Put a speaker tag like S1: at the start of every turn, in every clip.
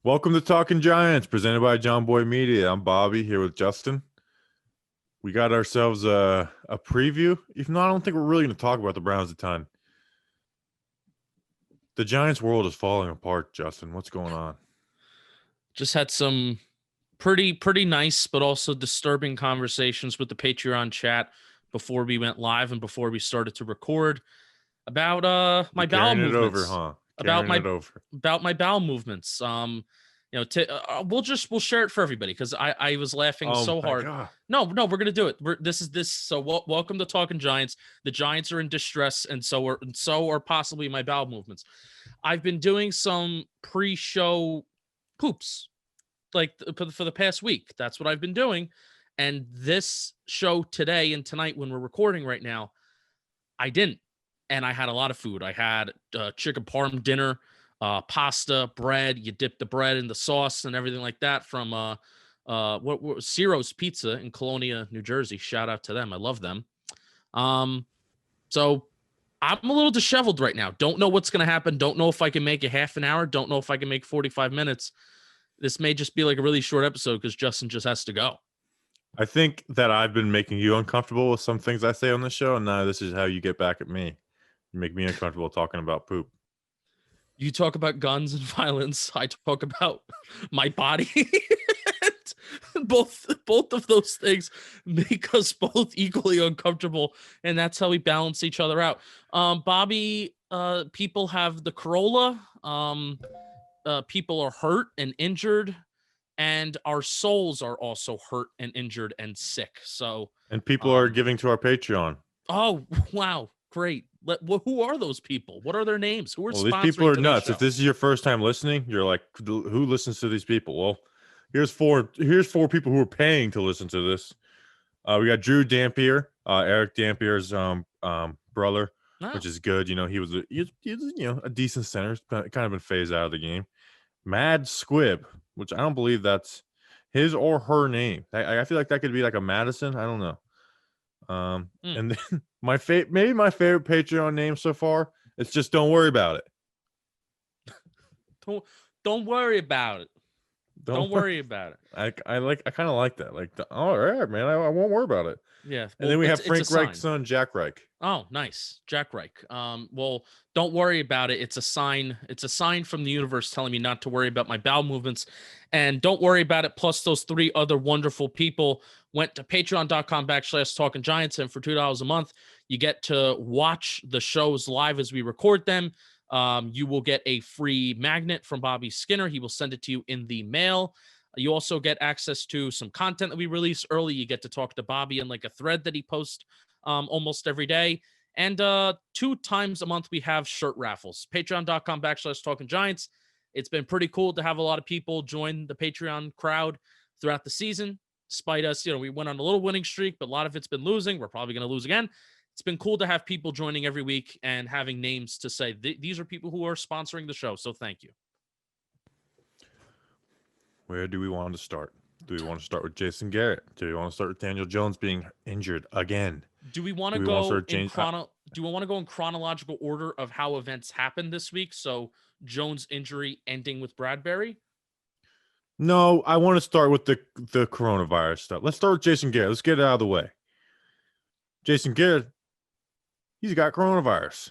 S1: Welcome to Talking Giants, presented by John Boy Media. I'm Bobby here with Justin. We got ourselves a preview. Even though I don't think we're really going to talk about the Browns a ton. The Giants world is falling apart, Justin. What's going on?
S2: Just had some pretty nice but also disturbing conversations with the Patreon chat before we went live and before we started to record about my
S1: You're
S2: bowel
S1: carrying it over,
S2: movements.
S1: huh?
S2: About
S1: Carrying
S2: my
S1: it over.
S2: about my bowel movements. We'll share it for everybody because I was laughing
S1: Oh
S2: so
S1: my
S2: hard.
S1: god.
S2: No, we're gonna do it. So welcome to Talking Giants. The Giants are in distress, and so are possibly my bowel movements. I've been doing some pre-show poops like for the past week. That's what I've been doing. And this show today and tonight, when we're recording right now, I didn't. And I had a lot of food. I had chicken parm dinner, pasta, bread. You dip the bread in the sauce and everything like that from what Ciro's Pizza in Colonia, New Jersey. Shout out to them. I love them. So I'm a little disheveled right now. Don't know what's going to happen. Don't know if I can make a half an hour. Don't know if I can make 45 minutes. This may just be like a really short episode because Justin just has to go.
S1: I think that I've been making you uncomfortable with some things I say on the show, and now this is how you get back at me. You make me uncomfortable talking about poop.
S2: You talk about guns and violence. I talk about my body. both of those things make us both equally uncomfortable, and that's how we balance each other out. Bobby, people have the Corolla. People are hurt and injured, and our souls are also hurt and injured and sick. So,
S1: And people are giving to our Patreon.
S2: oh wow, great. Who are those people? What are their names? Who are
S1: Well, these people
S2: sponsoring
S1: are
S2: today's
S1: nuts.
S2: show?
S1: If this is your first time listening, you're like, who listens to these people? Well, here's four people who are paying to listen to this. We got Drew Dampier, Eric Dampier's brother, which is good. You know, he was a decent center. He's kind of been phased out of the game. Mad Squib, which I don't believe that's his or her name. I feel like that could be like a Madison. I don't know. And then maybe my favorite Patreon name so far. It's just don't worry about it.
S2: Don't worry about it. Don't worry about it.
S1: I kind of like that. Like, all right, man, I won't worry about it.
S2: Yeah.
S1: And
S2: Well,
S1: then we have
S2: it's
S1: Frank
S2: a sign.
S1: Reich's son, Jack Reich.
S2: Oh, nice. Jack Reich. Well, don't worry about it. It's a sign. It's a sign from the universe telling me not to worry about my bowel movements. And don't worry about it. Plus, those three other wonderful people went to patreon.com/Talking Giants. And for $2 a month, you get to watch the shows live as we record them. You will get a free magnet from Bobby Skinner. He will send it to you in the mail. You also get access to some content that we release early. You get to talk to Bobby in like a thread that he posts almost every day. And 2 times a month, we have shirt raffles. Patreon.com/Talking Giants. It's been pretty cool to have a lot of people join the Patreon crowd throughout the season. Despite us, we went on a little winning streak, but a lot of it's been losing. We're probably going to lose again. It's been cool to have people joining every week and having names to say these are people who are sponsoring the show. So thank you.
S1: Where do we want to start? Do we want to start with Jason Garrett? Do we want to start with Daniel Jones being injured again?
S2: Do we want to go in chronological order of how events happened this week? So Jones' injury ending with Bradberry?
S1: No, I want to start with the coronavirus stuff. Let's start with Jason Garrett. Let's get it out of the way. Jason Garrett, he's got coronavirus,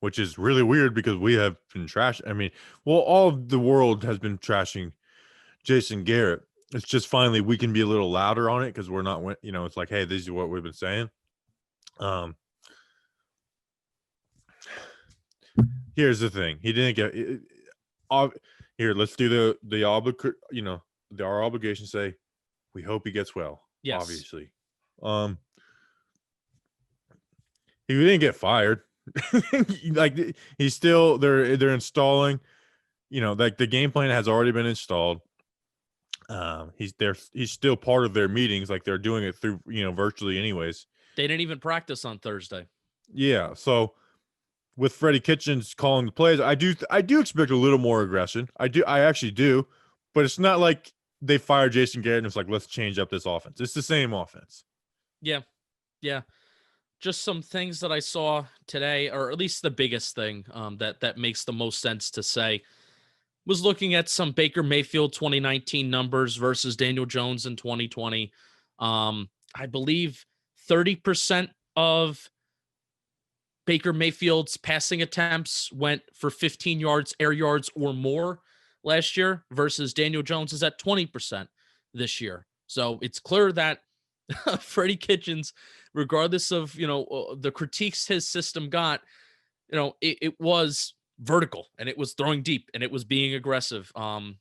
S1: which is really weird because we have been trashing. I mean, well, all of the world has been trashing Jason Garrett. It's just finally we can be a little louder on it because we're not, it's like, hey, this is what we've been saying. Here's the thing. He didn't get here. Let's do our obligation. Say, we hope he gets well.
S2: Yes.
S1: Obviously. He didn't get fired. Like he's still they're installing, like the game plan has already been installed. He's still part of their meetings, like they're doing it through, virtually anyways.
S2: They didn't even practice on Thursday.
S1: Yeah. So with Freddie Kitchens calling the plays, I do expect a little more aggression. I actually do, but it's not like they fired Jason Garrett and it's like, let's change up this offense. It's the same offense.
S2: Yeah. Yeah. Just some things that I saw today, or at least the biggest thing that makes the most sense to say. was looking at some Baker Mayfield 2019 numbers versus Daniel Jones in 2020. I believe 30% of Baker Mayfield's passing attempts went for 15 yards, air yards, or more last year versus Daniel Jones is at 20% this year. So it's clear that Freddie Kitchens, regardless of, the critiques his system got, it was vertical and it was throwing deep and it was being aggressive. Then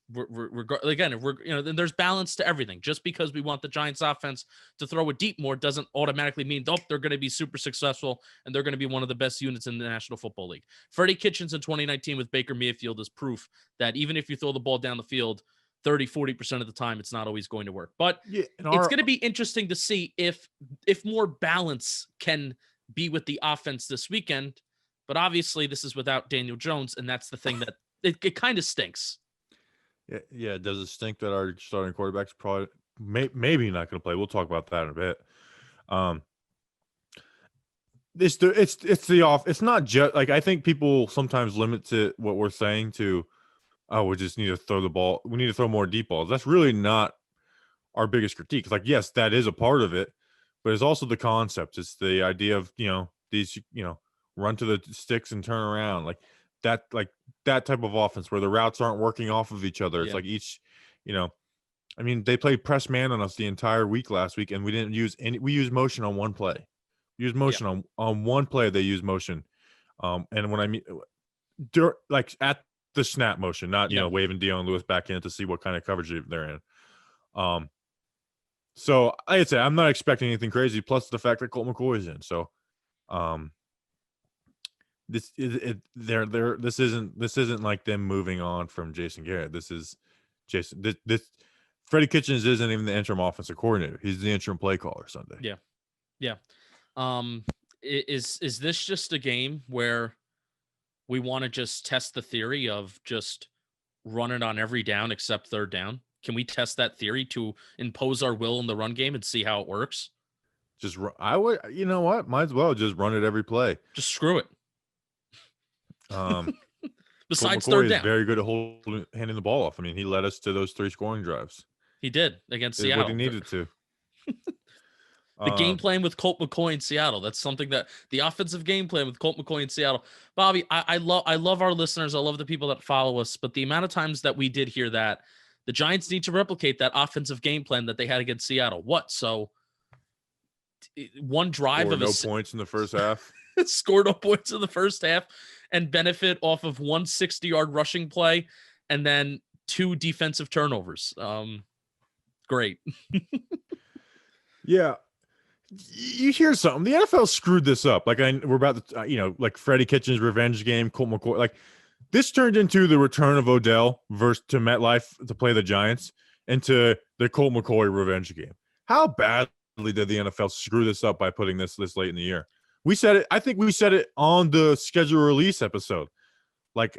S2: there's balance to everything. Just because we want the Giants offense to throw it deep more doesn't automatically mean they're going to be super successful and they're going to be one of the best units in the National Football League. Freddie Kitchens in 2019 with Baker Mayfield is proof that even if you throw the ball down the field 30-40% of the time, it's not always going to work. But it's going to be interesting to see if more balance can be with the offense this weekend. But obviously, this is without Daniel Jones, and that's the thing that it kind of stinks.
S1: Yeah. Does it stink that our starting quarterback's probably maybe not going to play? We'll talk about that in a bit. It's not just like I think people sometimes limit to what we're saying to. Oh, we just need to throw the ball. We need to throw more deep balls. That's really not our biggest critique. It's like, yes, that is a part of it, but it's also the concept. It's the idea of these run to the sticks and turn around like that type of offense where the routes aren't working off of each other. It's like each, they played press man on us the entire week last week and we didn't use any, we used motion on one play. Use motion on one play. They use motion. And when I mean like at the snap motion, not, waving Dion Lewis back in to see what kind of coverage they're in. So I'd say I'm not expecting anything crazy. Plus the fact that Colt McCoy is in. So, this isn't like them moving on from Jason Garrett. This is Jason. This Freddie Kitchens isn't even the interim offensive coordinator. He's the interim play caller Sunday.
S2: Yeah. Is this just a game where we want to just test the theory of just run it on every down except third down? Can we test that theory to impose our will in the run game and see how it works?
S1: I would. You know what? Might as well just run it every play.
S2: Just screw it. Besides
S1: Colt McCoy
S2: third down,
S1: is very good at handing the ball off. I mean, he led us to those 3 scoring drives.
S2: He did against Seattle.
S1: What he needed to.
S2: The game plan with Colt McCoy in Seattle. That's something that the offensive game plan with Colt McCoy in Seattle. Bobby, I love our listeners. I love the people that follow us. But the amount of times that we did hear that the Giants need to replicate that offensive game plan that they had against Seattle. What? So one drive of
S1: no points in the first half.
S2: Scored no points in the first half and benefit off of 160-yard rushing play and then 2 defensive turnovers. Great.
S1: Yeah. You hear something. The NFL screwed this up. Like we're about to, like Freddie Kitchens' revenge game, Colt McCoy. Like this turned into the return of Odell to MetLife to play the Giants into the Colt McCoy revenge game. How badly did the NFL screw this up by putting this late in the year? We said it. I think we said it on the schedule release episode. Like,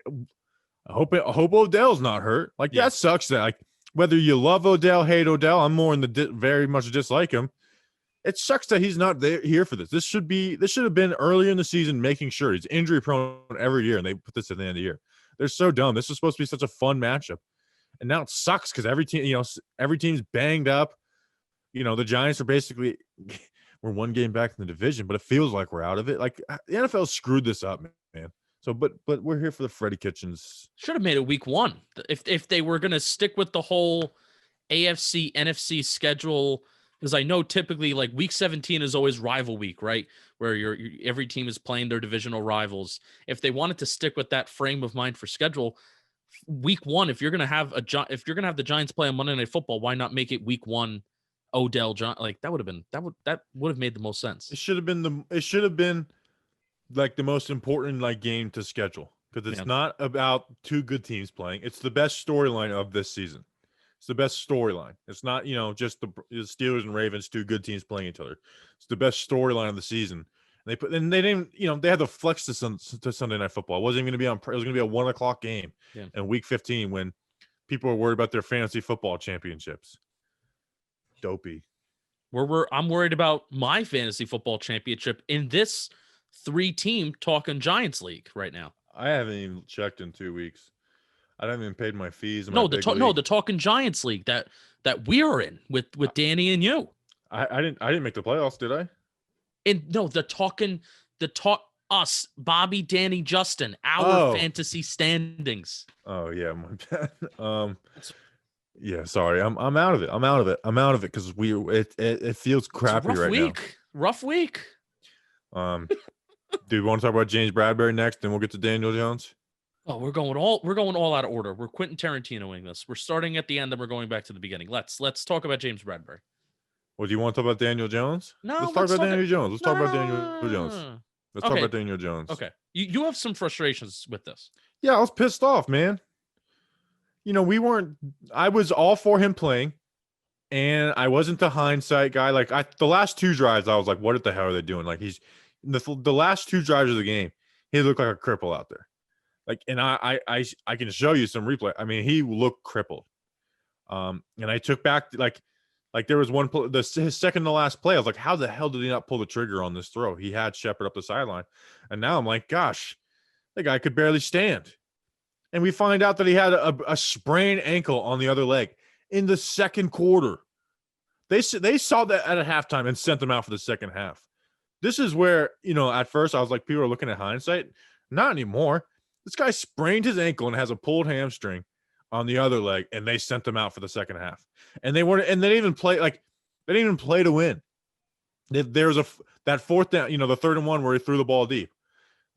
S1: I hope Odell's not hurt. Like that sucks. That whether you love Odell, hate Odell, I'm more in the very much dislike him. It sucks that he's not here for this. This should have been earlier in the season, making sure he's injury prone every year, and they put this at the end of the year. They're so dumb. This was supposed to be such a fun matchup, and now it sucks because every team's banged up. The Giants are basically we're 1 game back in the division, but it feels like we're out of it. Like the NFL screwed this up, man. So, but we're here for the Freddie Kitchens.
S2: Should have made it week 1 if they were going to stick with the whole AFC NFC schedule. Because I know typically like week 17 is always rival week, right? Where every team is playing their divisional rivals. If they wanted to stick with that frame of mind for schedule, week 1, if you're gonna have the Giants play on Monday Night Football, why not make it week 1? Odell John, like that would have made the most sense.
S1: It should have been like the most important like game to schedule because it's not about 2 good teams playing. It's the best storyline of this season. It's the best storyline. It's not, just the Steelers and Ravens, 2 good teams playing each other. It's the best storyline of the season. And they didn't, they had to flex to Sunday Night Football. It wasn't even going to be it was going to be a 1:00 game in week 15 when people are worried about their fantasy football championships. Dopey.
S2: I'm worried about my fantasy football championship in this 3-team talking Giants league right now.
S1: I haven't even checked in 2 weeks. I haven't even paid my fees in my
S2: No,
S1: big league.
S2: the Talking Giants league that we are in with Danny and you.
S1: I didn't make the playoffs, did I?
S2: And no, us, Bobby, Danny, Justin, our
S1: Oh.
S2: fantasy standings.
S1: Oh yeah, my bad. Yeah, sorry. I'm out of it. I'm out of it because it feels crappy right now.
S2: Rough week.
S1: Do we want to talk about James Bradberry next, then we'll get to Daniel Jones?
S2: Oh, we're going all out of order. We're Quentin Tarantinoing this. We're starting at the end and we're going back to the beginning. Let's talk about James Bradberry.
S1: Well, do you want to talk about Daniel Jones?
S2: No,
S1: let's talk about Daniel Jones. Let's talk about Daniel Jones. Let's talk about Daniel Jones.
S2: Okay. You have some frustrations with this.
S1: Yeah, I was pissed off, man. I was all for him playing, and I wasn't the hindsight guy. Like the last two drives, I was like, what the hell are they doing? Like the last two drives of the game, he looked like a cripple out there. Like, and I can show you some replay. I mean, he looked crippled. And I took back like there was one his second to last play. I was like, how the hell did he not pull the trigger on this throw? He had Shepard up the sideline, and now I'm like, gosh, the guy could barely stand. And we find out that he had a sprained ankle on the other leg in the second quarter. They saw that at halftime and sent him out for the second half. This is where, at first I was like, people are looking at hindsight. Not anymore. This guy sprained his ankle and has a pulled hamstring on the other leg, and they sent him out for the second half. And they didn't even play to win. There was that fourth down, the 3rd and 1 where he threw the ball deep.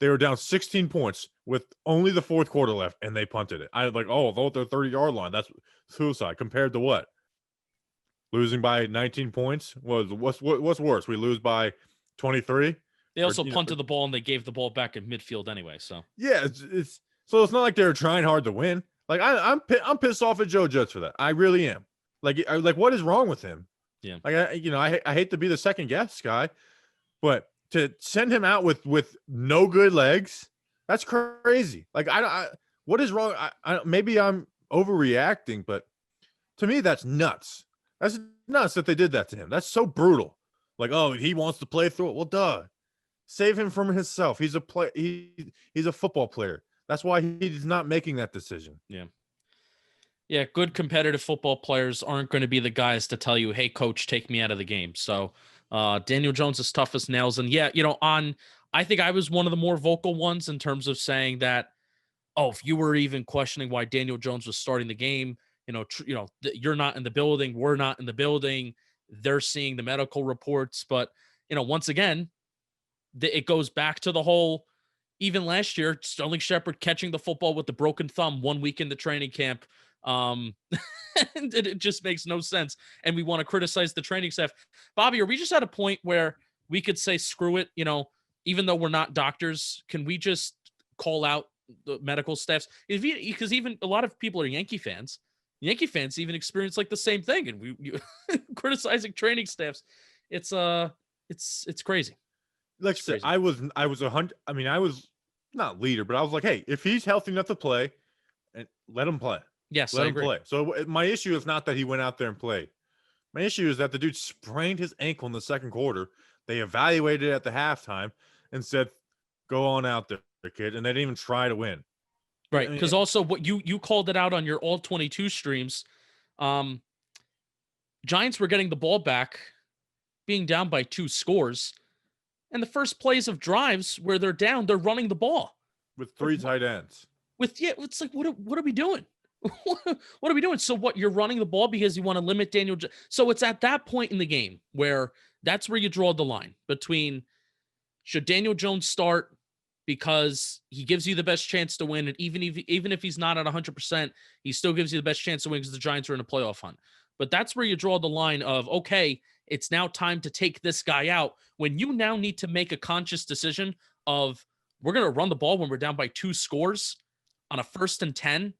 S1: They were down 16 points with only the fourth quarter left, and they punted it. I was like, oh, vote their 30-yard line. That's suicide. Compared to what? Losing by 19 points? What's worse? We lose by 23?
S2: They also punted the ball, and they gave the ball back in midfield anyway. So
S1: yeah, it's not like they were trying hard to win. Like I'm pissed off at Joe Judge for that. I really am. Like what is wrong with him?
S2: Yeah.
S1: Like I hate to be the second guess guy, but to send him out with no good legs, that's crazy. Like what is wrong? Maybe I'm overreacting, but to me that's nuts. That's nuts that they did that to him. That's so brutal. Like, oh, he wants to play through it. Well, duh. Save him from himself. He's a football player. That's why he's not making that decision.
S2: Yeah. Yeah, good competitive football players aren't going to be the guys to tell you, hey, coach, take me out of the game. So Daniel Jones is tough as nails. And yeah, I think I was one of the more vocal ones in terms of saying that, if you were even questioning why Daniel Jones was starting the game, you're not in the building. We're not in the building. They're seeing the medical reports. But, once again, it goes back to the whole, even last year, Sterling Shepard catching the football with the broken thumb 1 week into training camp. And it just makes no sense. And we want to criticize the training staff. Bobby, are we just at a point where we could say, screw it? Even though we're not doctors, can we just call out the medical staffs? Because even a lot of people are Yankee fans. Yankee fans even experience like the same thing. And we criticizing training staffs. It's crazy.
S1: Like I said, I was 100. I mean, I was not leader, but I was like, hey, if he's healthy enough to play, and let him play.
S2: Yes,
S1: let
S2: I
S1: him
S2: agree.
S1: play. So my issue is not that he went out there and played. My issue is that the dude sprained his ankle in the second quarter. They evaluated it at the halftime and said, "Go on out there, kid," and they didn't even try to win.
S2: Right, because also what you called it out on your all 22 streams. Giants were getting the ball back, being down by 2 scores. And the first plays of drives where they're down, they're running the ball
S1: with 3 tight ends.
S2: It's like, what are we doing? What are we doing? So what, you're running the ball because you want to limit Daniel. So it's at that point in the game where that's where you draw the line between, should Daniel Jones start because he gives you the best chance to win, and even if he's not at 100%, he still gives you the best chance to win because the Giants are in a playoff hunt. But that's where you draw the line of, okay, it's now time to take this guy out, when you now need to make a conscious decision of, we're going to run the ball when we're down by 2 scores on a 1st and 10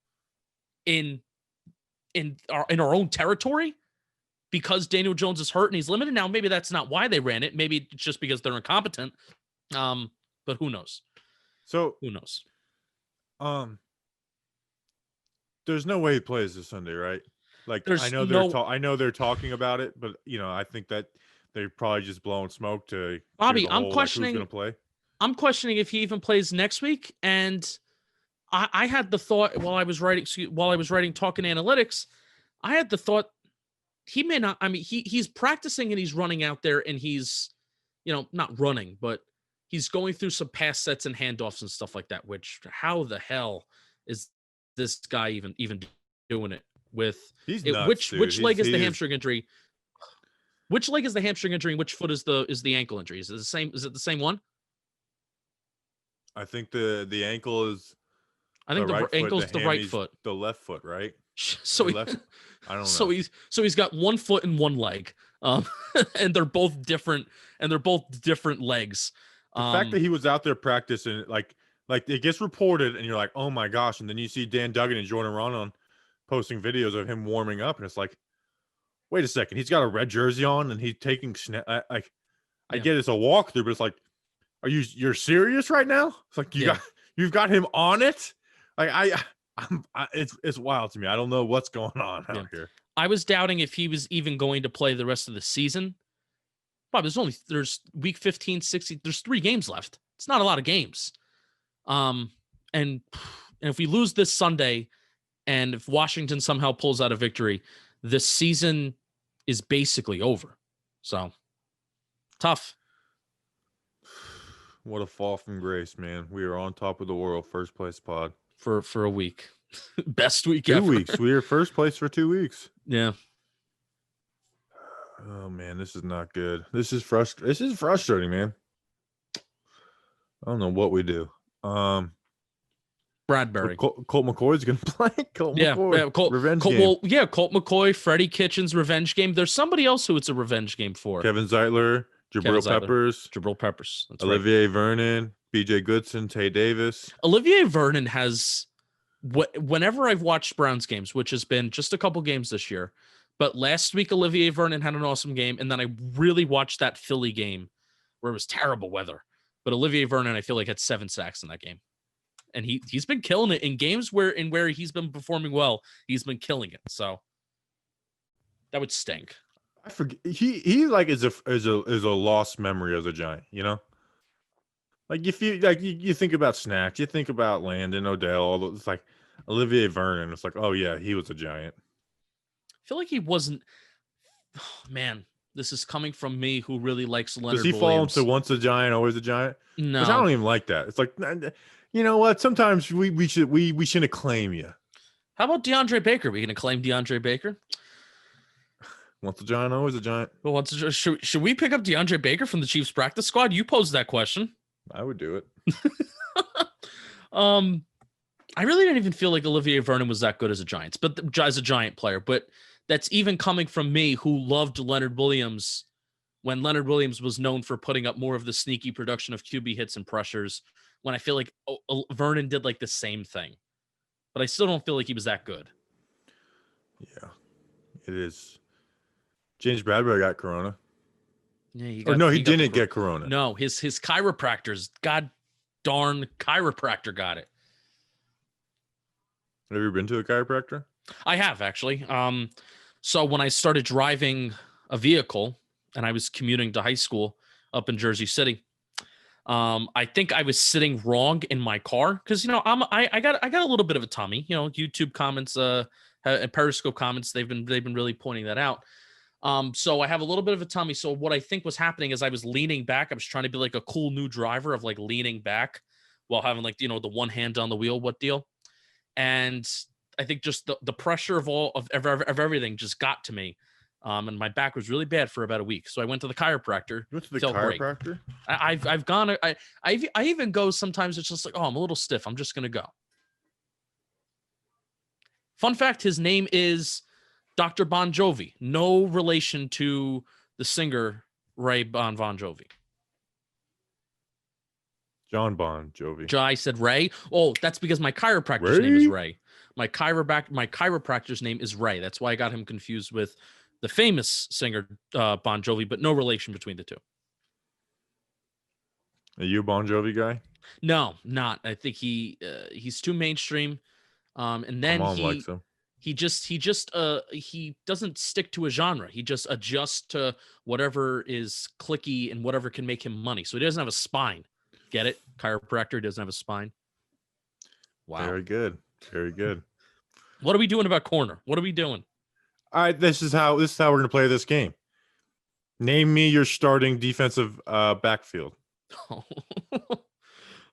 S2: in our own territory because Daniel Jones is hurt and he's limited. Now, maybe that's not why they ran it. Maybe it's just because they're incompetent. But who knows?
S1: So
S2: who knows?
S1: There's no way he plays this Sunday, right? Like, I know they're talking about it, but I think that they're probably just blowing smoke to
S2: Bobby. I'm questioning
S1: who's going to play.
S2: I'm questioning if he even plays next week, and I had the thought while I was writing Talking Analytics, I had the thought he may not. I mean, he's practicing and he's running out there and he's, not running, but he's going through some pass sets and handoffs and stuff like that. Which how the hell is this guy even doing it with?
S1: He's nuts, dude.
S2: Which leg is the hamstring injury? Which leg is the hamstring injury? And which foot is the ankle injury? Is it the same? Is it the same one?
S1: I think the ankle is.
S2: I think the ankle's the right foot.
S1: The left foot, right?
S2: So
S1: I don't know.
S2: So he's got one foot and one leg, and they're both different, legs.
S1: The fact that he was out there practicing, like it gets reported, and you're like, oh my gosh, and then you see Dan Duggan and Jordan Ronan posting videos of him warming up, and it's like, wait a second, he's got a red jersey on, and he's taking I get it's a walkthrough, but it's like, you're serious right now? It's like you've got him on it. Like it's wild to me. I don't know what's going on out here.
S2: I was doubting if he was even going to play the rest of the season. Bob, there's week 15, 16. There's 3 games left. It's not a lot of games. And if we lose this Sunday, and if Washington somehow pulls out a victory, this season is basically over. So tough.
S1: What a fall from grace, man. We are on top of the world, first place pod.
S2: For a week. Best week
S1: 2
S2: ever.
S1: weeks. We are first place for 2 weeks.
S2: Yeah.
S1: Oh man, this is not good. This is frustrating, man. I don't know what we do.
S2: Bradberry.
S1: Colt McCoy's gonna play. McCoy. Revenge game.
S2: Well, Colt McCoy, Freddie Kitchens, revenge game. There's somebody else who it's a revenge game for.
S1: Kevin Zeitler, Jabril Peppers.
S2: That's
S1: Olivier Vernon, BJ Goodson, Tay Davis.
S2: Olivier Vernon has whenever I've watched Browns games, which has been just a couple games this year, but last week Olivier Vernon had an awesome game, and then I really watched that Philly game where it was terrible weather. But Olivier Vernon, I feel like, had 7 sacks in that game. And he's been killing it in games where he's been performing well. He's been killing it. So that would stink.
S1: I forget he like is a lost memory as a Giant, you know? Like if you think about Snacks, you think about Landon, Odell, all those, it's like Olivier Vernon. It's like, oh yeah, he was a Giant.
S2: I feel like he wasn't. Oh, man, this is coming from me who really likes Leonard
S1: Does he
S2: Williams.
S1: fall into once a Giant, always a Giant?
S2: No,
S1: which I don't even like that. It's like, you know what? Sometimes we shouldn't acclaim you.
S2: How about DeAndre Baker? We can acclaim DeAndre Baker.
S1: Once a Giant, always a Giant.
S2: Well, should we pick up DeAndre Baker from the Chiefs practice squad? You posed that question.
S1: I would do it.
S2: I really didn't even feel like Olivier Vernon was that good as a Giant player, but that's even coming from me who loved Leonard Williams when Leonard Williams was known for putting up more of the sneaky production of QB hits and pressures, when I feel like Vernon did like the same thing, but I still don't feel like he was that good.
S1: Yeah, it is. James Bradberry got corona.
S2: Yeah,
S1: he didn't get corona.
S2: No, his chiropractors, god darn chiropractor got it.
S1: Have you ever been to a chiropractor?
S2: I have, actually. So when I started driving a vehicle and I was commuting to high school up in Jersey City, I think I was sitting wrong in my car because I got a little bit of a tummy. YouTube comments, and Periscope comments, they've been really pointing that out. So I have a little bit of a tummy. So what I think was happening is I was leaning back. I was trying to be like a cool new driver of like leaning back while having like, the one hand on the wheel, what deal. And I think just the pressure of everything just got to me. And my back was really bad for about a week. So I went to the chiropractor.
S1: You went to the chiropractor?
S2: I've gone, I even go sometimes. It's just like, oh, I'm a little stiff. I'm just going to go. Fun fact, his name is Dr. Bon Jovi. No relation to the singer Ray Bon Jovi.
S1: John Bon Jovi.
S2: I said Ray. Oh, that's because my chiropractor's name is Ray. My chiropractor's name is Ray. That's why I got him confused with the famous singer Bon Jovi, but no relation between the two.
S1: Are you a Bon Jovi guy?
S2: No, not. I think he's too mainstream. And then
S1: my mom likes him.
S2: He doesn't stick to a genre. He just adjusts to whatever is clicky and whatever can make him money. So he doesn't have a spine. Get it? Chiropractor doesn't have a spine. Wow.
S1: Very good. Very good.
S2: What are we doing about corner? What are we doing?
S1: All right, this is how we're going to play this game. Name me your starting defensive backfield.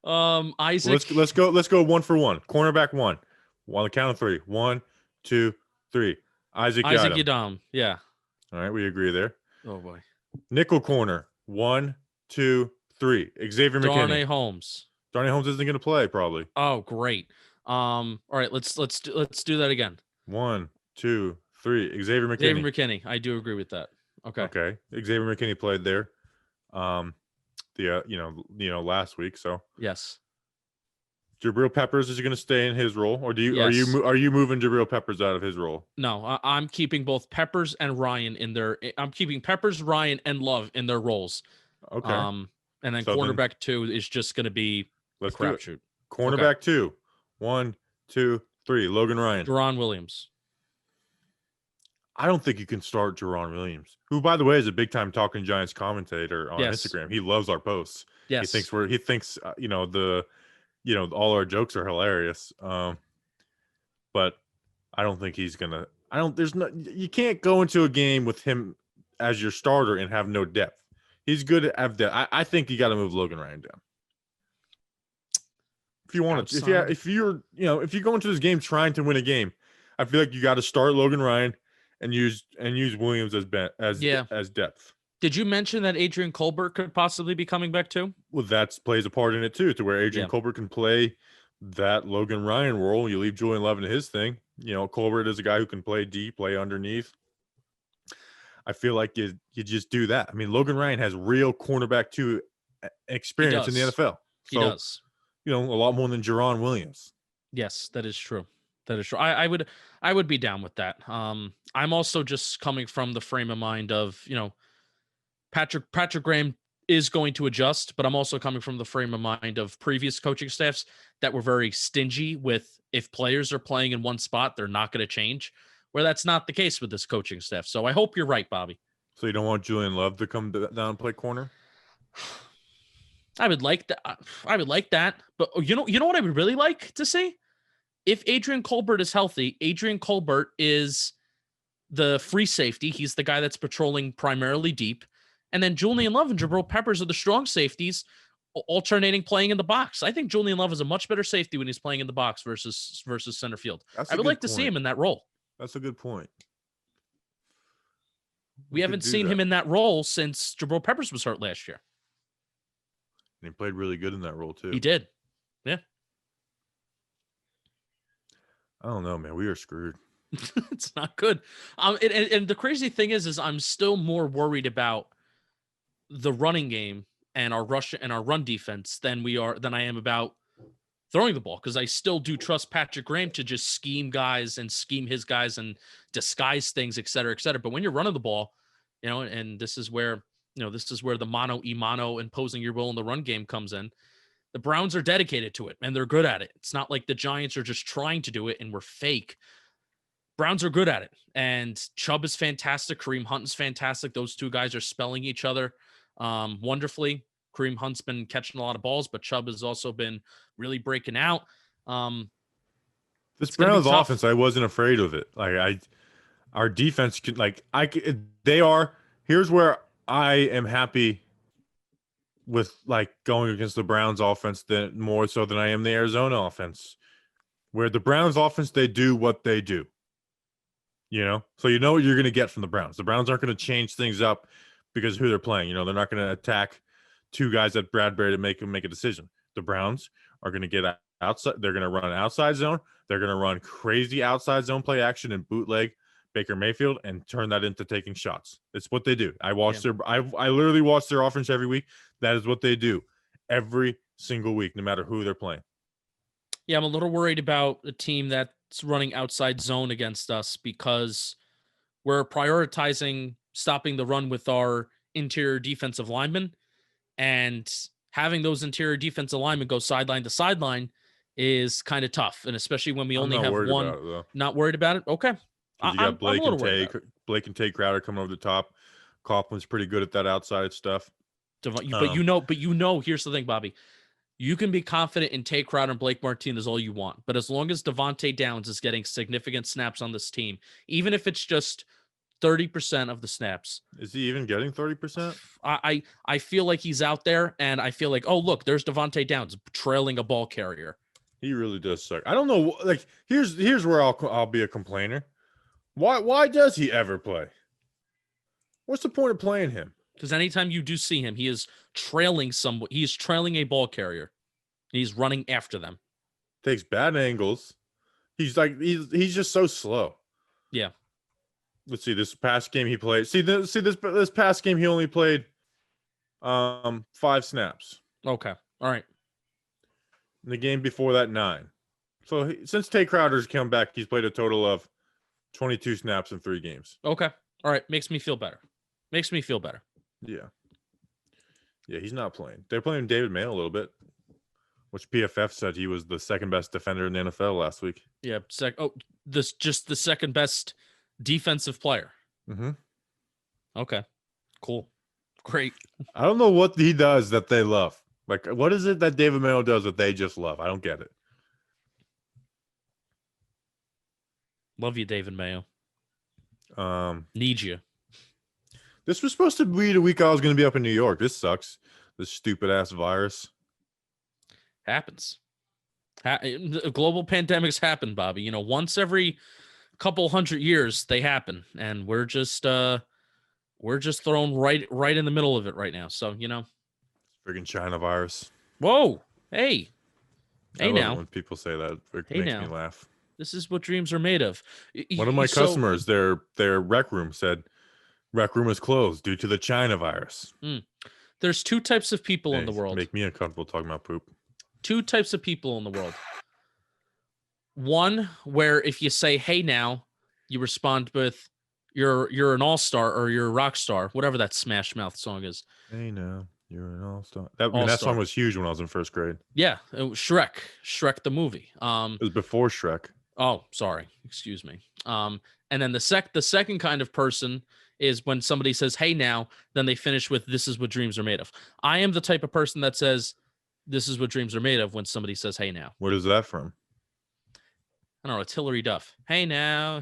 S2: Isaac.
S1: Let's go one for one. Cornerback one. On the count of three. 1, 2, 3. Isaac
S2: Yadam. Yeah.
S1: All right, we agree there.
S2: Oh boy.
S1: Nickel corner. 1, 2, 3. Xavier McKinney.
S2: Darnay Holmes.
S1: Darnay Holmes isn't going to play probably.
S2: Oh, great. All right, let's do that again.
S1: 1, 2, 3. Xavier McKinney.
S2: Xavier McKinney. I do agree with that. Okay.
S1: Xavier McKinney played there. Last week. So
S2: yes.
S1: Jabril Peppers, is he going to stay in his role, or are you moving Jabril Peppers out of his role?
S2: No, I'm keeping both Peppers and Ryan in their. I'm keeping Peppers, Ryan, and Love in their roles.
S1: Okay.
S2: And then quarterback 2 is just going to be a crapshoot.
S1: Cornerback 2. 1, 2, 3. Logan Ryan.
S2: Jaron Williams.
S1: I don't think you can start Jaron Williams, who, by the way, is a big time Talking Giants commentator on Instagram. He loves our posts.
S2: Yes.
S1: He thinks all our jokes are hilarious. But I don't think he's gonna. You can't go into a game with him as your starter and have no depth. He's good at have depth. I think you got to move Logan Ryan down. If you want to, if you go into this game trying to win a game, I feel like you got to start Logan Ryan and use Williams as depth.
S2: Did you mention that Adrian Colbert could possibly be coming back too?
S1: Well, that plays a part in it too, to where Adrian Colbert can play that Logan Ryan role. You leave Julian Love in his thing. Colbert is a guy who can play deep, play underneath. I feel like you just do that. I mean, Logan Ryan has real cornerback 2 experience in the NFL.
S2: So, he does.
S1: A lot more than Jaron Williams.
S2: Yes, that is true. That is true. I would be down with that. I'm also just coming from the frame of mind of, Patrick Graham is going to adjust, but I'm also coming from the frame of mind of previous coaching staffs that were very stingy with, if players are playing in one spot, they're not going to change, where that's not the case with this coaching staff. So I hope you're right, Bobby.
S1: So you don't want Julian Love to come down and play corner?
S2: I would like that. But you know what I would really like to see? If Adrian Colbert is healthy, Adrian Colbert is the free safety. He's the guy that's patrolling primarily deep. And then Julian Love and Jabril Peppers are the strong safeties, alternating playing in the box. I think Julian Love is a much better safety when he's playing in the box versus center field. I would like to see him in that role.
S1: That's a good point.
S2: We haven't seen him in that role since Jabril Peppers was hurt last year.
S1: And he played really good in that role too.
S2: He did. Yeah.
S1: I don't know, man. We are screwed.
S2: It's not good. And the crazy thing is I'm still more worried about the running game and our run defense than I am about throwing the ball, because I still do trust Patrick Graham to just scheme his guys and disguise things, et cetera, et cetera. But when you're running the ball, and this is where the mano imposing your will in the run game comes in. The Browns are dedicated to it and they're good at it. It's not like the Giants are just trying to do it and we're fake. Browns are good at it. And Chubb is fantastic. Kareem Hunt is fantastic. Those two guys are spelling each other wonderfully. Kareem Hunt's been catching a lot of balls, but Chubb has also been really breaking out.
S1: This Browns offense, I wasn't afraid of it. Our defense can, here's where I am happy with going against the Browns offense more so than I am the Arizona offense, where the Browns offense, they do what they do, so you know what you're going to get from the Browns. The Browns aren't going to change things up because of who they're playing. They're not going to attack two guys at Bradberry to make a decision. The Browns are going to get outside. They're going to run outside zone. They're going to run crazy outside zone play action and bootleg Baker Mayfield and turn that into taking shots. It's what they do. I literally watch their offense every week. That is what they do every single week, no matter who they're playing.
S2: Yeah, I'm a little worried about a team that's running outside zone against us because we're prioritizing stopping the run with our interior defensive linemen, and having those interior defensive linemen go sideline to sideline is kind of tough. And especially when we only have one. Not worried about it? Okay.
S1: You got Blake and Tate Crowder coming over the top. Coughlin's pretty good at that outside stuff.
S2: But here's the thing, Bobby. You can be confident in Tay Crowder and Blake Martinez all you want, but as long as Devontae Downs is getting significant snaps on this team, even if it's just 30% of the snaps.
S1: Is he even getting 30%?
S2: I feel like he's out there, and I feel like, oh, look, there's Devontae Downs trailing a ball carrier.
S1: He really does suck. I don't know. Like, here's where I'll be a complainer. Why does he ever play? What's the point of playing him?
S2: Because anytime you do see him, he is trailing he is trailing a ball carrier. He's running after them.
S1: Takes bad angles. He's just so slow.
S2: Yeah.
S1: Let's see, this past game he played. This past game he only played 5 snaps.
S2: Okay. All right.
S1: In the game before that, 9. So since Tay Crowder's come back, he's played a total of 22 snaps in 3 games.
S2: Okay. All right. Makes me feel better.
S1: Yeah. Yeah, he's not playing. They're playing David Mayo a little bit, which PFF said he was the second best defender in the NFL last week.
S2: Yeah. Just the second best defensive player.
S1: Mm-hmm.
S2: Okay. Cool. Great.
S1: I don't know what he does that they love. Like, what is it that David Mayo does that they just love? I don't get it.
S2: Love you, David Mayo. Need you.
S1: This was supposed to be the week I was going to be up in New York. This sucks. This stupid ass virus.
S2: Happens. Global pandemics happen, Bobby. You know, once every couple hundred years they happen, and we're just thrown right in the middle of it right now. So, you know,
S1: Friggin' China virus.
S2: Whoa. Hey now.
S1: When people say that, it
S2: Hey
S1: makes
S2: now.
S1: me laugh.
S2: This is what dreams are made of.
S1: One of my customers, their rec room said rec room is closed due to the China virus.
S2: There's 2 types of people in the world.
S1: Make me uncomfortable talking about poop.
S2: 2 types of people in the world. One where if you say, hey now, you respond with you're an all-star or you're a rock star, whatever that Smash Mouth song is.
S1: Hey now, you're an all-star. That song was huge when I was in first grade.
S2: Yeah, it was Shrek the movie.
S1: It was before Shrek.
S2: Oh, sorry. Excuse me. And then the second kind of person is when somebody says, hey now, then they finish with, this is what dreams are made of. I am the type of person that says, this is what dreams are made of when somebody says, hey now.
S1: Where is that from?
S2: I don't know. It's Hillary Duff. Hey now,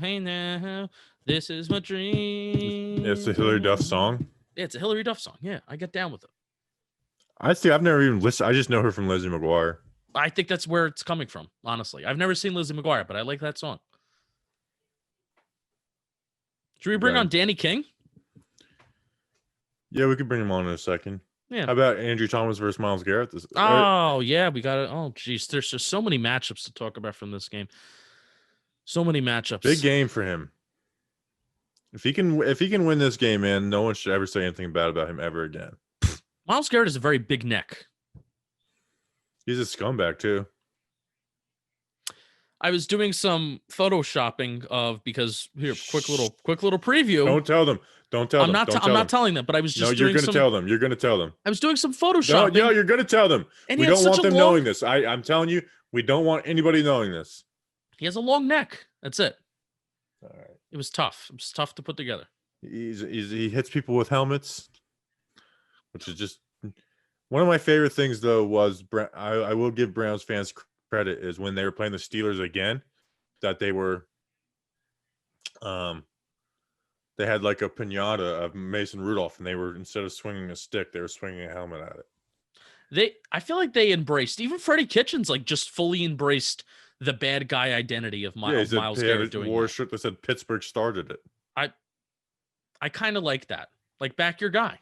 S2: this is my dream.
S1: It's a Hillary Duff song?
S2: Yeah, it's a Hillary Duff song. Yeah, I get down with it.
S1: I've never even listened. I just know her from Lizzie McGuire.
S2: I think that's where it's coming from, honestly. I've never seen Lizzie McGuire, but I like that song. Should we bring on Danny King?
S1: Yeah, we could bring him on in a second.
S2: Yeah.
S1: How about Andrew Thomas versus Myles Garrett?
S2: Yeah, we got it. Oh, geez. There's just so many matchups to talk about from this game. So many matchups.
S1: Big game for him. If he can win this game, man, no one should ever say anything bad about him ever again.
S2: Myles Garrett is a very big neck.
S1: He's a scumbag too.
S2: I was doing some photoshopping because here, quick little preview.
S1: Don't tell them. I'm
S2: not telling them, but I was just.
S1: No, you're going to tell them. You're going to tell them.
S2: I was doing some photoshopping.
S1: No, you're going to tell them.
S2: And
S1: we don't want them knowing this. I'm telling you, we don't want anybody knowing this.
S2: He has a long neck. That's it.
S1: All right.
S2: It was tough. It was tough to put together.
S1: He hits people with helmets, which is just one of my favorite things. Though was I will give Browns fans credit is when they were playing the Steelers again, that they were, they had like a piñata of Mason Rudolph, and they were, instead of swinging a stick, they were swinging a helmet at it.
S2: I feel like they embraced, even Freddie Kitchens, like just fully embraced the bad guy identity of Myles Garrett doing
S1: wore a shirt that said Pittsburgh started it.
S2: I kind of like that. Like, back your guy.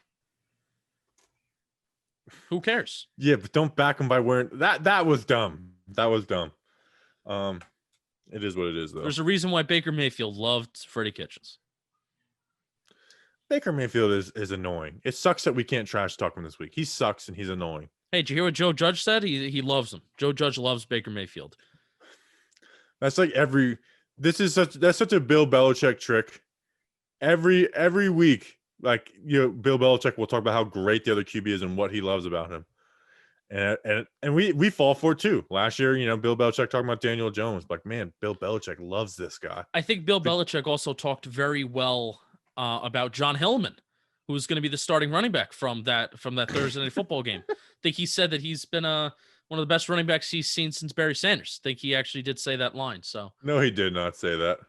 S2: Who cares?
S1: Yeah, but don't back him by wearing that. That was dumb. That was dumb. It is what it is, though.
S2: There's a reason why Baker Mayfield loved Freddie Kitchens.
S1: Baker Mayfield is annoying. It sucks that we can't trash talk him this week. He sucks and he's annoying.
S2: Hey, did you hear what Joe Judge said? He loves him. Joe Judge loves Baker Mayfield.
S1: That's like that's such a Bill Belichick trick. Every week, like, you know, Bill Belichick will talk about how great the other QB is and what he loves about him. And we fall for it too. Last year, you know, Bill Belichick talking about Daniel Jones, like, man, Bill Belichick loves this guy.
S2: I think Bill Belichick also talked very well about John Hillman, who's going to be the starting running back from that Thursday night football game. I think he said that he's been one of the best running backs he's seen since Barry Sanders. I think he actually did say that line. So
S1: No, he did not say that.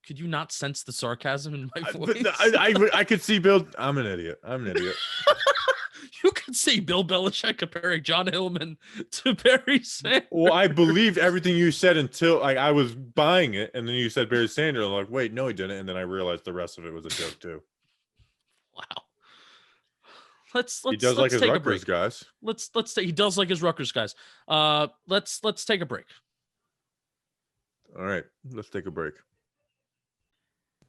S2: could you not sense the sarcasm in my voice?
S1: I could see Bill. I'm an idiot.
S2: You could see Bill Belichick comparing John Hillman to Barry Sanders.
S1: Well, I believed everything you said until I was buying it, and then you said Barry Sanders. I'm like, wait, no, he didn't. And then I realized the rest of it was a joke too.
S2: Wow. Let's
S1: he does like his
S2: take
S1: Rutgers
S2: a break.
S1: guys.
S2: He does like his Rutgers guys. Let's take a break.
S1: All right, let's take a break.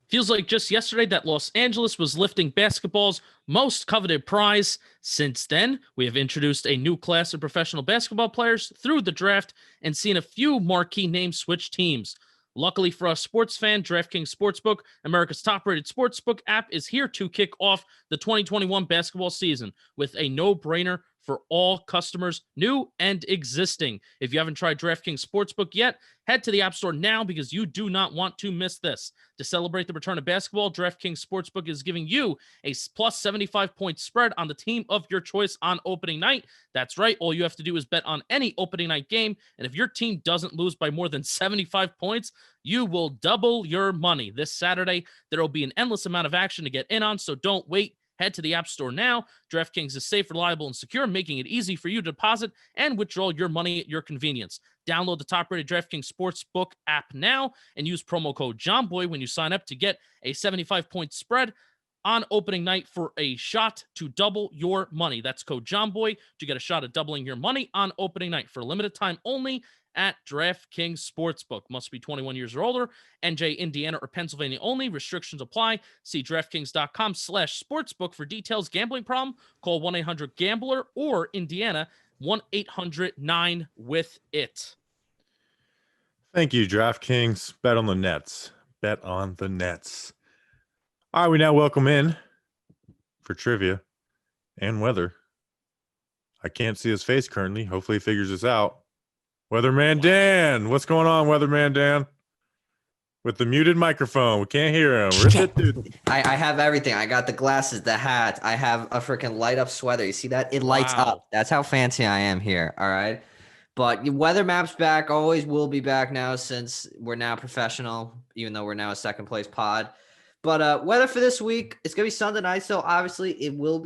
S2: Feels like just yesterday that Los Angeles was lifting basketball's most coveted prize. Since then, we have introduced a new class of professional basketball players through the draft and seen a few marquee names switch teams. Luckily for us sports fan, DraftKings Sportsbook, America's top-rated sportsbook app, is here to kick off the 2021 basketball season with a no-brainer for all customers, new and existing. If you haven't tried DraftKings Sportsbook yet, head to the App Store now because you do not want to miss this. To celebrate the return of basketball, DraftKings Sportsbook is giving you a plus 75-point spread on the team of your choice on opening night. That's right. All you have to do is bet on any opening night game, and if your team doesn't lose by more than 75 points, you will double your money. This Saturday, there will be an endless amount of action to get in on, so don't wait. Head to the App Store now. DraftKings is safe, reliable, and secure, making it easy for you to deposit and withdraw your money at your convenience. Download the top-rated DraftKings Sportsbook app now and use promo code JOHNBOY when you sign up to get a 75-point spread on opening night for a shot to double your money. That's code JOHNBOY to get a shot at doubling your money on opening night for a limited time only at DraftKings Sportsbook. Must be 21 years or older. NJ, Indiana, or Pennsylvania only. Restrictions apply. See DraftKings.com/sportsbook for details. Gambling problem? Call 1-800-GAMBLER or Indiana 1-800-9-WITH-IT.
S1: Thank you, DraftKings. Bet on the Nets. Bet on the Nets. All right, we now welcome in for trivia and weather. I can't see his face currently. Hopefully he figures this out. Weatherman Dan. What's going on, Weatherman Dan? With the muted microphone. We can't hear him.
S3: I have everything. I got the glasses, the hat. I have a freaking light up sweater. You see that? It lights up. That's how fancy I am here. All right. But weather map's back. Always will be back now since we're now professional, even though we're now a second place pod. But weather for this week, it's going to be Sunday night. So obviously it's going to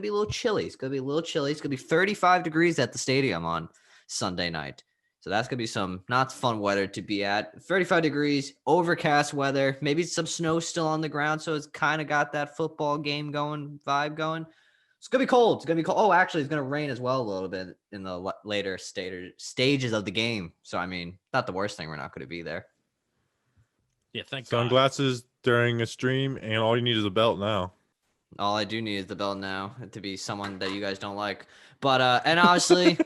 S3: be a little chilly. It's going to be 35 degrees at the stadium on Sunday night. So that's going to be some not fun weather to be at. 35 degrees, overcast weather, maybe some snow still on the ground. So it's kind of got that football game vibe going. It's going to be cold. Oh, actually, it's going to rain as well a little bit in the later stages of the game. So, I mean, not the worst thing. We're not going to be there.
S2: Yeah, thank God.
S1: Sunglasses during a stream, and all you need is a belt now.
S3: All I do need is the belt now to be someone that you guys don't like. But and obviously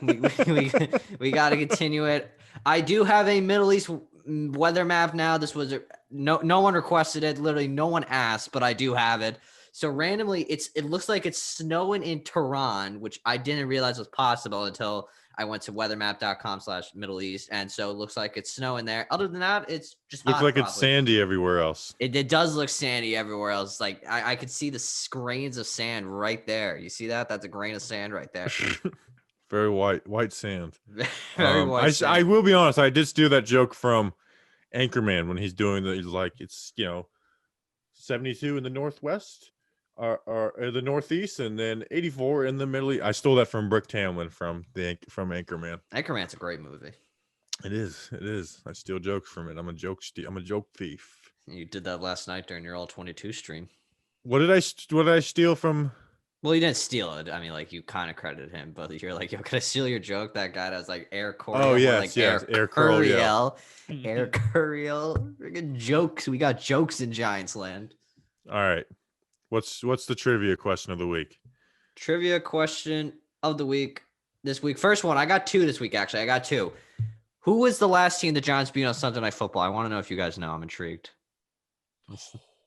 S3: we got to continue it. I do have a Middle East weather map now. This was no one requested it. Literally no one asked, but I do have it. So randomly, it looks like it's snowing in Tehran, which I didn't realize was possible until I went to weathermap.com/Middle East, and so it looks like it's snowing there. Other than that, it's just
S1: looks like it's sandy everywhere else.
S3: It does look sandy everywhere else. Like I could see the grains of sand right there. You see that? That's a grain of sand right there.
S1: Very white sand.
S3: Very white sand.
S1: I will be honest. I did steal that joke from Anchorman when he's doing he's like, it's 72 in the Northwest. Or the Northeast, and then 84 in the Middle East. I stole that from Brick Tamlin from Anchorman.
S3: Anchorman's a great movie.
S1: It is. I steal jokes from it. I'm a joke thief.
S3: You did that last night during your all 22 stream.
S1: What did I steal from?
S3: Well, you didn't steal it. I mean, like you kind of credited him, but you're like, yo, can I steal your joke? That guy that's like Air Coryell.
S1: Oh yes,
S3: yes,
S1: Air Coryell.
S3: Air Coryell. Freaking jokes. We got jokes in Giants land.
S1: All right. What's the trivia question of the week?
S3: Trivia question of the week this week. First one, I got two this week, actually. I got two. Who was the last team the Giants beat on Sunday Night Football? I want to know if you guys know. I'm intrigued.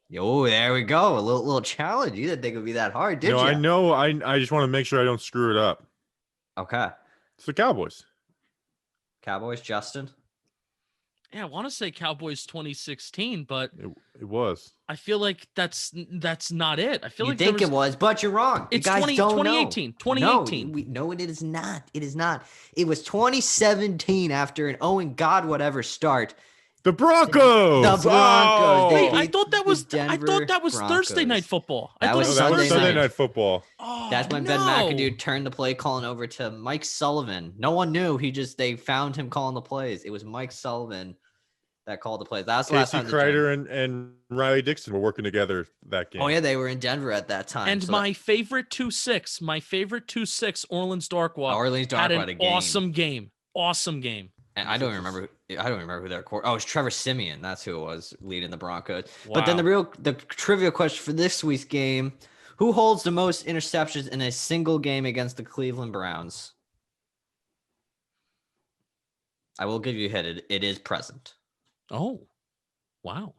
S3: Yo, there we go. A little challenge. You didn't think it would be that hard, did you?
S1: I know. I just want to make sure I don't screw it up.
S3: Okay.
S1: It's the Cowboys.
S3: Cowboys, Justin?
S2: Yeah, I want to say Cowboys 2016, but
S1: It was.
S2: I feel like that's not it. I feel
S3: You
S2: like there
S3: think it was, but you're wrong. You
S2: It's
S3: guys don't know.
S2: 2018. 2018.
S3: No, it is not. It is not. It was 2017 after an oh and God whatever start.
S1: The Broncos.
S3: The Broncos.
S1: Oh!
S3: They
S2: Wait, I
S3: beat
S2: thought that
S3: the
S2: was
S3: Denver
S2: Thursday night
S3: Broncos.
S2: football.
S3: That
S2: I thought
S3: was
S2: it was
S1: No, that was
S3: Sunday
S1: Sunday
S3: night.
S1: night football.
S2: Oh,
S3: That's when Ben McAdoo turned the play calling over to Mike Sullivan. No one knew. They found him calling the plays. It was Mike Sullivan that called the plays. That's the last
S1: Casey
S3: time.
S1: Kreider and Riley Dixon were working together that game.
S3: Oh yeah, they were in Denver at that time.
S2: And my favorite 2-6, Orleans Darkwa,
S3: Orleans
S2: had
S3: Darkwa
S2: an
S3: had a game.
S2: Awesome game.
S3: And I don't remember who their core. Oh, it was Trevor Siemian. That's who it was leading the Broncos.
S2: Wow.
S3: But then the trivia question for this week's game: who holds the most interceptions in a single game against the Cleveland Browns? I will give you a hint. It is present.
S2: Oh, wow.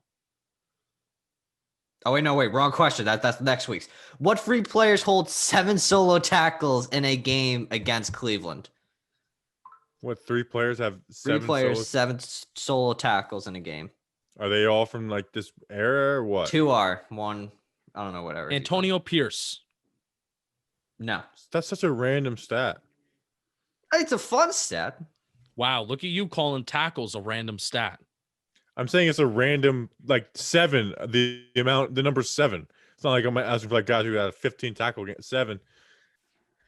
S3: Oh wait, no, wait, wrong question. That's next week's. What three players hold 7 solo tackles in a game against Cleveland?
S1: What, 3 players have
S3: 3
S1: 7
S3: players,
S1: solos?
S3: 7 solo tackles in a game.
S1: Are they all from like this era or what?
S3: 2 are. 1, I don't know, whatever.
S2: Antonio Pierce.
S3: No.
S1: That's such a random stat.
S3: It's a fun stat.
S2: Wow, look at you calling tackles a random stat.
S1: I'm saying it's a random, like 7, the number 7. It's not like I'm asking for like guys who got a 15 tackle game. 7.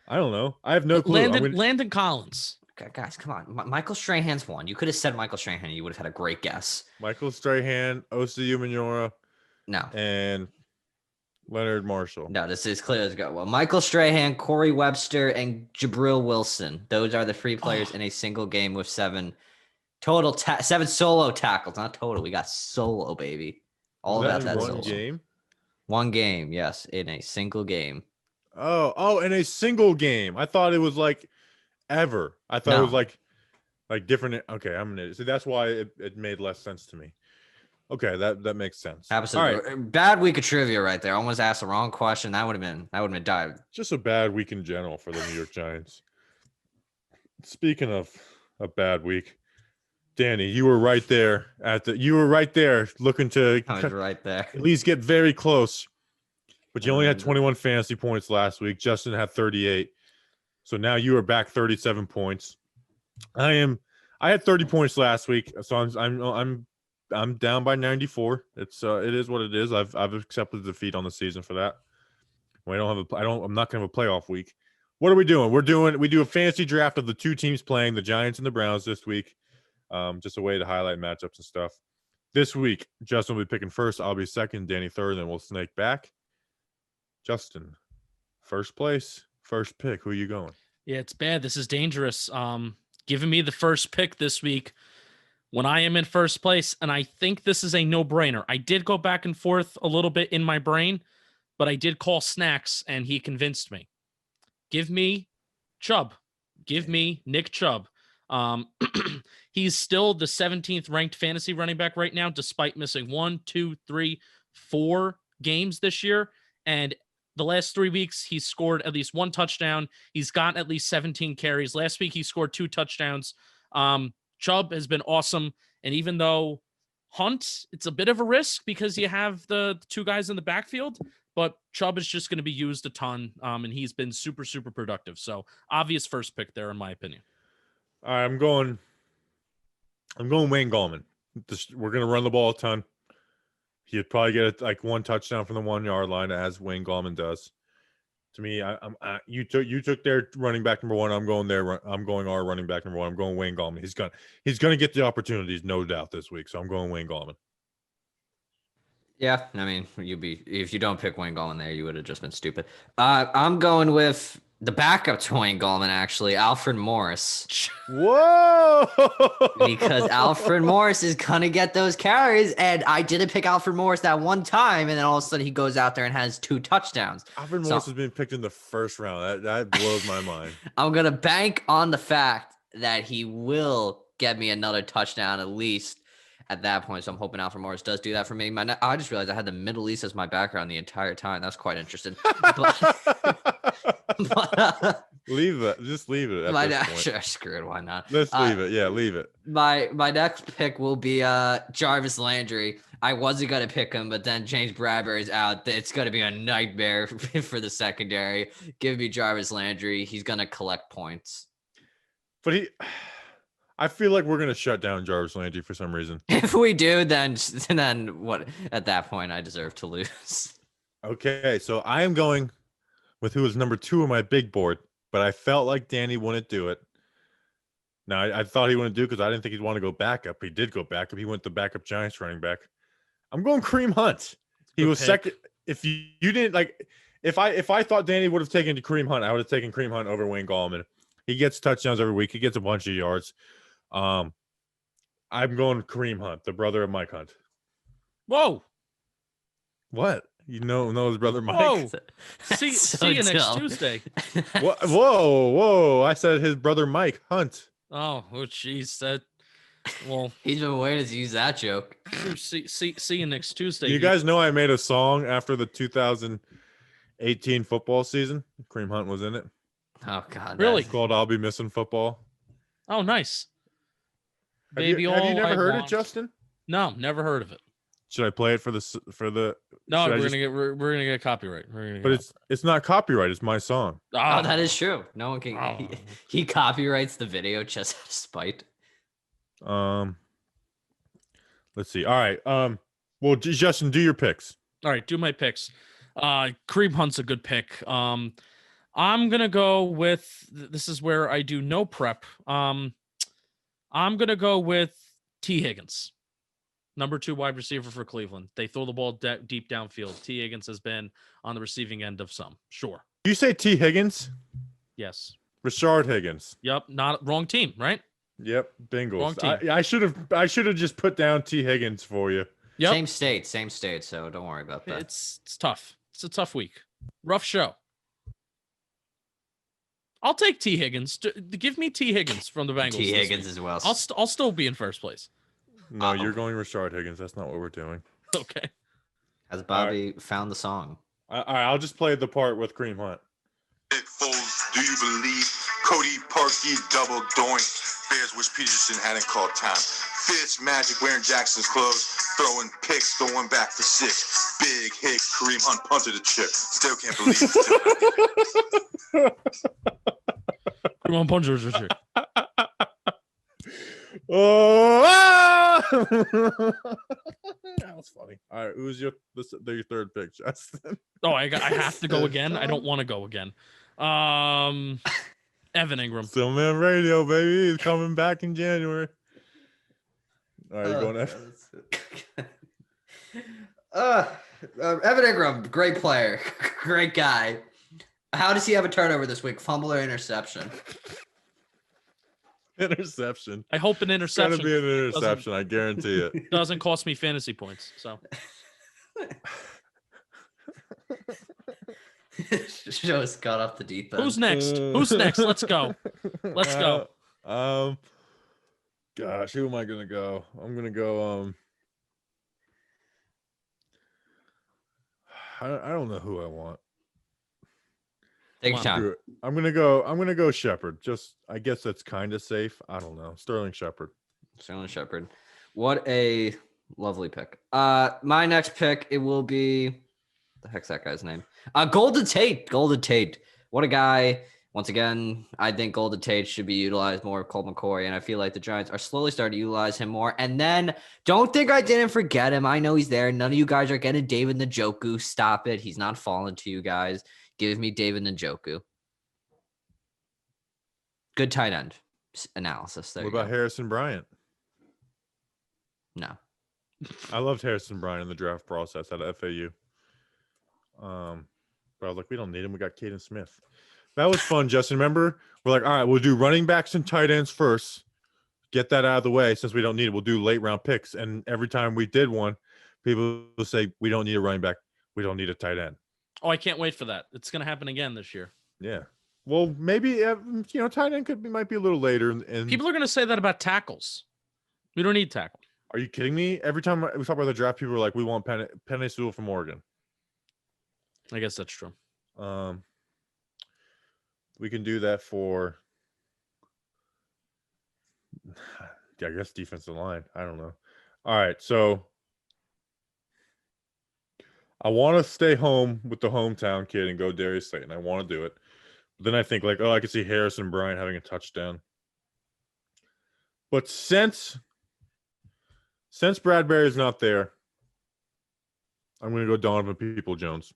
S1: I don't know. I have no clue.
S2: Landon Collins.
S3: Guys, come on. Michael Strahan's one. You could have said Michael Strahan. You would have had a great guess.
S1: Michael Strahan, Osa Umenyiora,
S3: No.
S1: and Leonard Marshall.
S3: No, this is clear as go. Well, Michael Strahan, Corey Webster, and Jabril Wilson. Those are the 3 players in a single game with 7 total 7 solo tackles. Not total. We got solo, baby. All about that
S1: one
S3: solo.
S1: game.
S3: One game, yes, in a single game.
S1: Oh, in a single game. I thought it was like ever. I thought it was like different. Okay, I'm an idiot. So that's why it made less sense to me. Okay, that makes sense.
S3: Absolutely.
S1: All right.
S3: Bad week of trivia right there. I almost asked the wrong question. That would have been dived.
S1: Just a bad week in general for the New York Giants. Speaking of a bad week, Danny, you were right there looking to
S3: I was right there.
S1: at least get very close. But you only had 21 fantasy points last week. Justin had 38. So now you are back 37 points. I had 30 points last week, so I'm down by 94. It is what it is. I've accepted defeat on the season for that. I'm not gonna have a playoff week. What are we doing? We do a fantasy draft of the 2 teams playing, the Giants and the Browns this week. Just a way to highlight matchups and stuff. This week, Justin will be picking first. I'll be second, Danny third, and we'll snake back. Justin, first place, first pick. Who are you going?
S2: Yeah, it's bad. This is dangerous. Giving me the first pick this week when I am in first place, and I think this is a no-brainer. I did go back and forth a little bit in my brain, but I did call Snacks, and he convinced me. Give me Chubb. Give me Nick Chubb. He's still the 17th ranked fantasy running back right now, despite missing 1, 2, 3, 4 games this year. And the last 3 weeks, he's scored at least 1 touchdown. He's gotten at least 17 carries. Last week, he scored 2 touchdowns. Chubb has been awesome. And even though Hunt, it's a bit of a risk because you have the 2 guys in the backfield, but Chubb is just going to be used a ton. And he's been super, super productive. So obvious first pick there, in my opinion.
S1: All right, I'm going Wayne Gallman. We're going to run the ball a ton. He'd probably get like 1 touchdown from the 1-yard line, as Wayne Gallman does. To me, you took their running back number 1. I'm going our running back number 1. I'm going Wayne Gallman. He's gonna get the opportunities, no doubt, this week. So I'm going Wayne Gallman.
S3: Yeah, I mean, if you don't pick Wayne Gallman there, you would have just been stupid. I'm going with the backup to Wayne Gallman, actually, Alfred Morris.
S1: Whoa!
S3: Because Alfred Morris is going to get those carries, and I didn't pick Alfred Morris that one time, and then all of a sudden he goes out there and has 2 touchdowns.
S1: Alfred Morris has been picked in the first round. That blows my mind.
S3: I'm going to bank on the fact that he will get me another touchdown at least at that point. So I'm hoping Alfred Morris does do that for me. I just realized I had the Middle East as my background the entire time. That's quite interesting.
S1: Leave it. Just leave it at this point.
S3: Sure, screw it. Why not?
S1: Let's leave it. Yeah, leave it.
S3: My next pick will be Jarvis Landry. I wasn't gonna pick him, but then James Bradberry's out. It's gonna be a nightmare for the secondary. Give me Jarvis Landry. He's gonna collect points.
S1: But I feel like we're gonna shut down Jarvis Landry for some reason.
S3: If we do, then what? At that point, I deserve to lose.
S1: Okay, so I am going with who is number 2 on my big board, but I felt like Danny wouldn't do it. Now I thought he wouldn't do it because I didn't think he'd want to go backup. He did go backup. He went the backup Giants running back. I'm going Kareem Hunt. He was second. If you didn't like, if I thought Danny would have taken Kareem Hunt, I would have taken Kareem Hunt over Wayne Gallman. He gets touchdowns every week. He gets a bunch of yards. I'm going Kareem Hunt, the brother of Mike Hunt.
S2: Whoa.
S1: What? You know his brother Mike?
S2: Whoa. See you next Tuesday.
S1: Whoa. I said his brother Mike Hunt.
S2: Oh, jeez. Well,
S3: he's been waiting to use that joke.
S2: See you next Tuesday.
S1: You guys know I made a song after the 2018 football season. Kareem Hunt was in it.
S3: Oh God!
S2: Really?
S1: It's called "I'll Be Missing Football."
S2: Oh, nice.
S1: Have you never heard it, Justin?
S2: No, never heard of it.
S1: Should I play it for the?
S2: No, we're gonna get copyright.
S1: It's not copyright. It's my song.
S3: Oh, that is true. No one can. He copyrights the video just out of spite.
S1: Let's see. All right. Well, Justin, do your picks.
S2: All right, do my picks. Kareem Hunt's a good pick. I'm gonna go with. This is where I do no prep. I'm gonna go with T. Higgins, number 2 wide receiver for Cleveland. They throw the ball deep downfield. T. Higgins has been on the receiving end of some. Sure.
S1: You say T. Higgins?
S2: Yes.
S1: Rashard Higgins.
S2: Yep. Not wrong team, right?
S1: Yep. Bengals. I should have just put down T. Higgins for you.
S2: Yep.
S3: Same state. So don't worry about that.
S2: It's tough. It's a tough week. Rough show. I'll take T. Higgins. Give me T. Higgins from the Bengals.
S3: T. Higgins as well.
S2: I'll still be in first place.
S1: No, you're going Rashard Higgins. That's not what we're doing.
S2: Okay.
S3: Has Bobby found the song?
S1: All right, I'll just play the part with Kareem Hunt.
S4: Nick Foles, do you believe Cody Parkey double doink? Bears wish Peterson hadn't called time. Fitz Magic wearing Jackson's clothes, throwing picks, going back for 6. Big hit, Kareem Hunt punted a chip. Still can't believe it.
S2: Kareem Hunt punted a chip.
S1: Oh, that was funny. All right, who's your third pick, Justin?
S2: Oh, I have to go again. I don't want to go again. Evan Ingram.
S1: Stillman Radio, baby, is coming back in January. All right, you going
S3: Evan Ingram, great player, great guy. How does he have a turnover this week? Fumble or interception?
S1: Interception.
S2: I hope an interception.
S1: It's gonna be an interception. I guarantee it.
S2: Doesn't cost me fantasy points. So.
S3: Show us got off the deep end.
S2: Who's next? Let's go. Let's go.
S1: Gosh, who am I gonna go? I'm gonna go. I don't know who I want.
S3: Take your time.
S1: I'm gonna go Shepard. Just I guess that's kind of safe. I don't know. Sterling Shepard.
S3: What a lovely pick. My next pick, it will be the heck's that guy's name? Golden Tate. What a guy. Once again, I think Golden Tate should be utilized more of Colt McCoy, and I feel like the Giants are slowly starting to utilize him more. And then don't think I didn't forget him. I know he's there. None of you guys are getting David Njoku. Stop it. He's not falling to you guys. Give me David Njoku. Good tight end analysis there.
S1: What about Harrison Bryant?
S3: No.
S1: I loved Harrison Bryant in the draft process at FAU. But I was like, we don't need him. We got Caden Smith. That was fun, Justin. Remember? We're like, all right, we'll do running backs and tight ends first. Get that out of the way since we don't need it. We'll do late round picks. And every time we did one, people will say, we don't need a running back. We don't need a tight end.
S2: Oh, I can't wait for that. It's going to happen again this year.
S1: Yeah. Well, maybe, tight end might be a little later. And
S2: people are going to say that about tackles. We don't need tackle.
S1: Are you kidding me? Every time we talk about the draft, people are like, we want Penei Sewell from Oregon.
S2: I guess that's true.
S1: We can do that for, I guess, defensive line. I don't know. All right, so I want to stay home with the hometown kid and go Darius Slayton. I want to do it. But then I think, like, I could see Harrison Bryant having a touchdown. But since Bradberry is not there, I'm going to go Donovan People-Jones.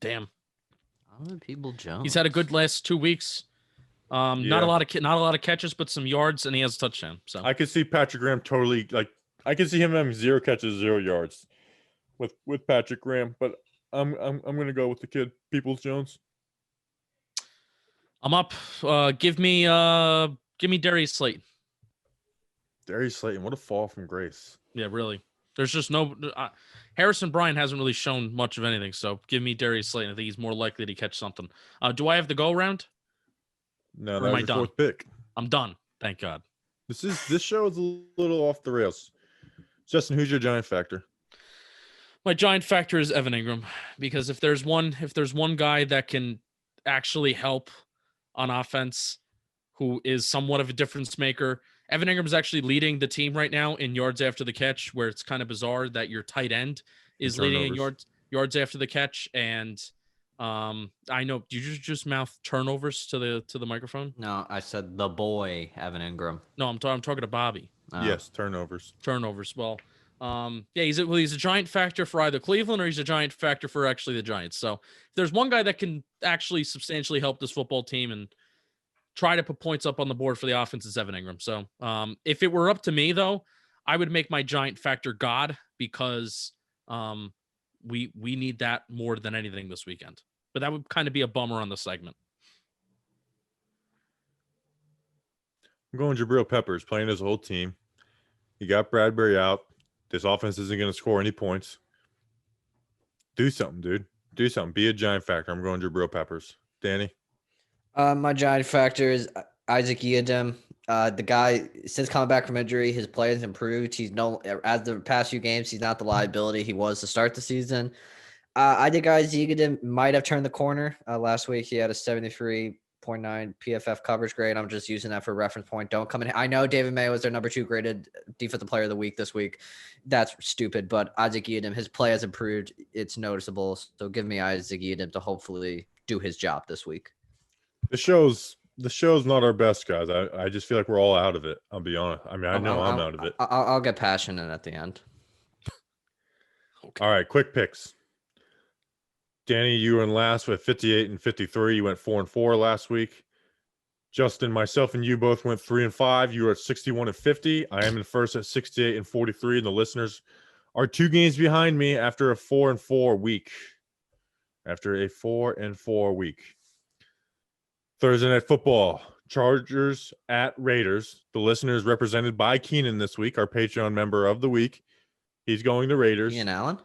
S2: Damn.
S3: People Jones.
S2: He's had a good last 2 weeks. Not a lot of catches, but some yards, and he has a touchdown. So
S1: I could see Patrick Graham totally, like, I could see him having 0 catches, 0 yards with Patrick Graham. But I'm going to go with the kid Peoples-Jones.
S2: I'm up. Give me Darius Slayton.
S1: Darius Slayton, what a fall from grace.
S2: Yeah, really. There's just no Harrison Bryant hasn't really shown much of anything, so give me Darius Slayton. I think he's more likely to catch something. Do I have the go round?
S1: No,
S2: Or
S1: that
S2: am
S1: was
S2: I
S1: your
S2: done?
S1: fourth pick.
S2: I'm done. Thank God.
S1: This show is a little off the rails. Justin, who's your giant factor?
S2: My giant factor is Evan Ingram, because if there's one guy that can actually help on offense, who is somewhat of a difference maker, Evan Ingram is actually leading the team right now in yards after the catch, where it's kind of bizarre that your tight end is leading in yards after the catch. And I know, did you just mouth turnovers to the microphone?
S3: No, I said the boy Evan Ingram.
S2: No, I'm talking to Bobby.
S1: Yes, turnovers.
S2: Well, yeah, he's a giant factor for either Cleveland or he's a giant factor for actually the Giants. So if there's one guy that can actually substantially help this football team and try to put points up on the board for the offense, is Evan Ingram. So if it were up to me, though, I would make my giant factor God, because we need that more than anything this weekend. But that would kind of be a bummer on the segment.
S1: I'm going Jabril Peppers, playing his whole team. You got Bradberry out. This offense isn't going to score any points. Do something, dude. Do something. Be a giant factor. I'm going Jabril Peppers. Danny?
S3: My giant factor is Isaac Yiadom. The guy, since coming back from injury, his play has improved. He's as the past few games, he's not the liability he was to start the season. I think Isaac Yiadom might have turned the corner. Last week, he had a 73.9 PFF coverage grade. I'm just using that for reference point. Don't come in. I know David Mayo was their number 2 graded defensive player of the week this week. That's stupid, but Isaac Yiadom, his play has improved. It's noticeable. So give me Isaac Yiadom to hopefully do his job this week.
S1: The show's not our best, guys. I just feel like we're all out of it. I'll be honest. I mean, I know I'm out of it.
S3: I'll get passionate at the end.
S2: Okay.
S1: All right, quick picks. Danny, you were in last with 58 and 53. You went 4-4 last week. Justin, myself, and you both went 3-5. You were at 61 and 50. I am in first at 68 and 43. And the listeners are 2 games behind me after a 4-4 week. Thursday Night Football, Chargers at Raiders. The listeners represented by Keenan this week, our Patreon member of the week. He's going to Raiders.
S3: Ian Allen?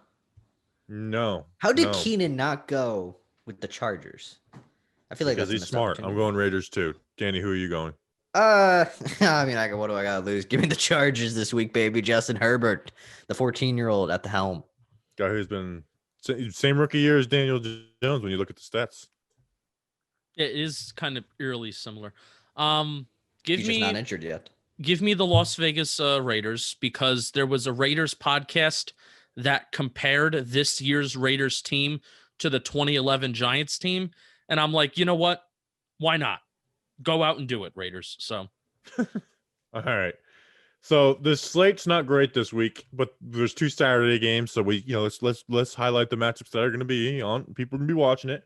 S1: No.
S3: How did Keenan not go with the Chargers? I feel like
S1: because
S3: that's
S1: he's smart. I'm going Raiders too. Danny, who are you going?
S3: I mean, what do I gotta lose? Give me the Chargers this week, baby. Justin Herbert, the 14-year-old at the helm.
S1: Guy who's been same rookie year as Daniel Jones when you look at the stats.
S2: It is kind of eerily similar.
S3: He's just not injured yet.
S2: Give me the Las Vegas Raiders, because there was a Raiders podcast that compared this year's Raiders team to the 2011 Giants team. And I'm like, you know what? Why not? Go out and do it, Raiders. So,
S1: all right. So the slate's not great this week, but there's 2 Saturday games. So let's highlight the matchups that are going to be on. People are going to be watching it.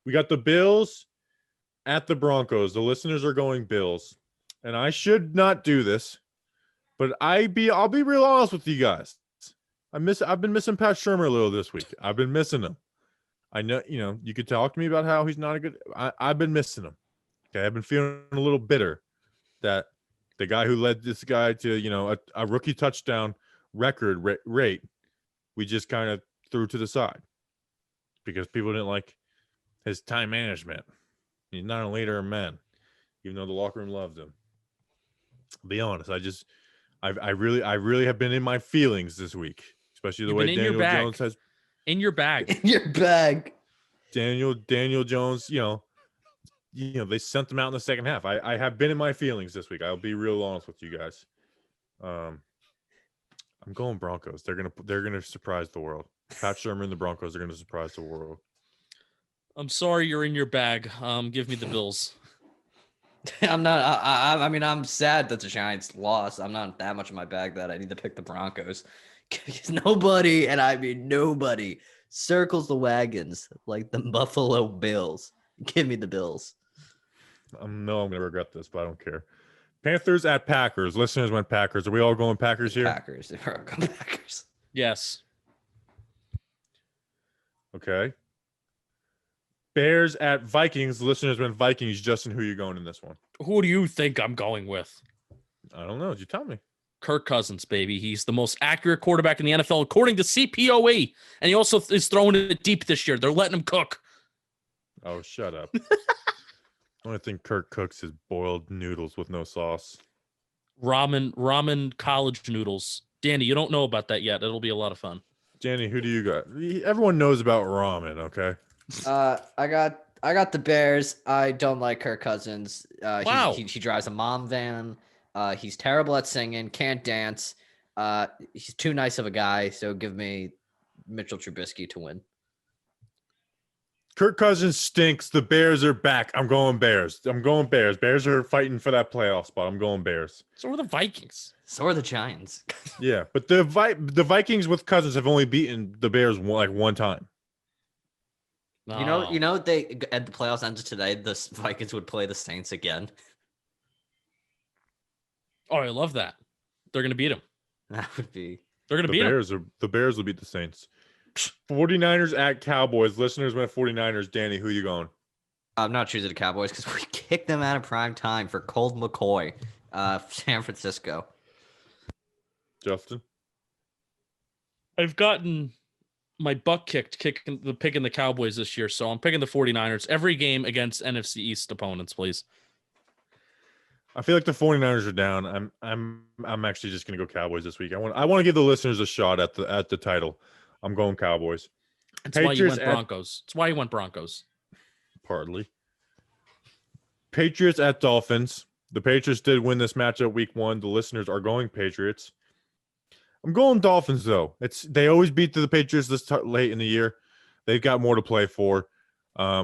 S1: We got the Bills at the Broncos. The listeners are going Bills. And I should not do this, but I'll be real honest with you guys. I've been missing Pat Shurmur a little this week. I've been missing him. I know, you could talk to me about how he's not a good. I've been missing him. Okay, I've been feeling a little bitter that the guy who led this guy to a rookie touchdown record rate, we just kind of threw to the side because people didn't like his time management. He's not a leader of men, even though the locker room loved him. I'll be honest, I really have been in my feelings this week, especially the way Daniel Jones has.
S2: In your bag.
S3: In your bag.
S1: Daniel Jones, they sent them out in the second half. I have been in my feelings this week. I'll be real honest with you guys. I'm going Broncos. They're gonna surprise the world. Pat Shermer and the Broncos are gonna surprise the world.
S2: I'm sorry you're in your bag. Give me the Bills.
S3: I'm not. I mean, I'm sad that the Giants lost. I'm not that much in my bag that I need to pick the Broncos. Because nobody, and I mean nobody, circles the wagons like the Buffalo Bills. Give me the Bills.
S1: I know I'm gonna regret this, but I don't care. Panthers at Packers. Listeners went Packers. Are we all going Packers here?
S3: Packers. We're all going Packers.
S2: Yes.
S1: Okay. Bears at Vikings. Listeners went Vikings. Justin, who are you going in this one?
S2: Who do you think I'm going with?
S1: I don't know. You tell me.
S2: Kirk Cousins, baby. He's the most accurate quarterback in the NFL, according to CPOE. And he also is throwing it deep this year. They're letting him cook.
S1: Oh, shut up. Only thing Kirk cooks is boiled noodles with no sauce.
S2: Ramen college noodles. Danny, you don't know about that yet. It'll be a lot of fun.
S1: Danny, who do you got? Everyone knows about ramen, okay?
S3: I got the Bears. I don't like Kirk Cousins.
S2: Wow.
S3: He drives a mom van. He's terrible at singing. Can't dance. He's too nice of a guy. So give me Mitchell Trubisky to win.
S1: Kirk Cousins stinks. The Bears are back. I'm going Bears. Bears are fighting for that playoff spot. I'm going Bears.
S2: So are the Vikings.
S3: So are the Giants.
S1: Yeah, but the Vikings with Cousins have only beaten the Bears one time.
S2: No.
S3: You know, they at the playoffs ended today. The Vikings would play the Saints again.
S2: Oh, I love that. They're going to beat him.
S3: That would be.
S2: They're going to beat him.
S1: The Bears will beat the Saints. 49ers at Cowboys. Listeners went 49ers. Danny, who you going?
S3: I'm not choosing the Cowboys because we kicked them out of prime time for Colt McCoy, San Francisco.
S1: Justin?
S2: I've gotten my butt kicked picking the Cowboys this year, so I'm picking the 49ers every game against NFC East opponents, please.
S1: I feel like the 49ers are down. I'm actually just going to go Cowboys this week. I want to give the listeners a shot at the title. I'm going Cowboys.
S2: That's why you went Broncos. That's why you went Broncos.
S1: Partly. Patriots at Dolphins. The Patriots did win this matchup week 1. The listeners are going Patriots. I'm going Dolphins though. They always beat the Patriots late in the year. They've got more to play for. I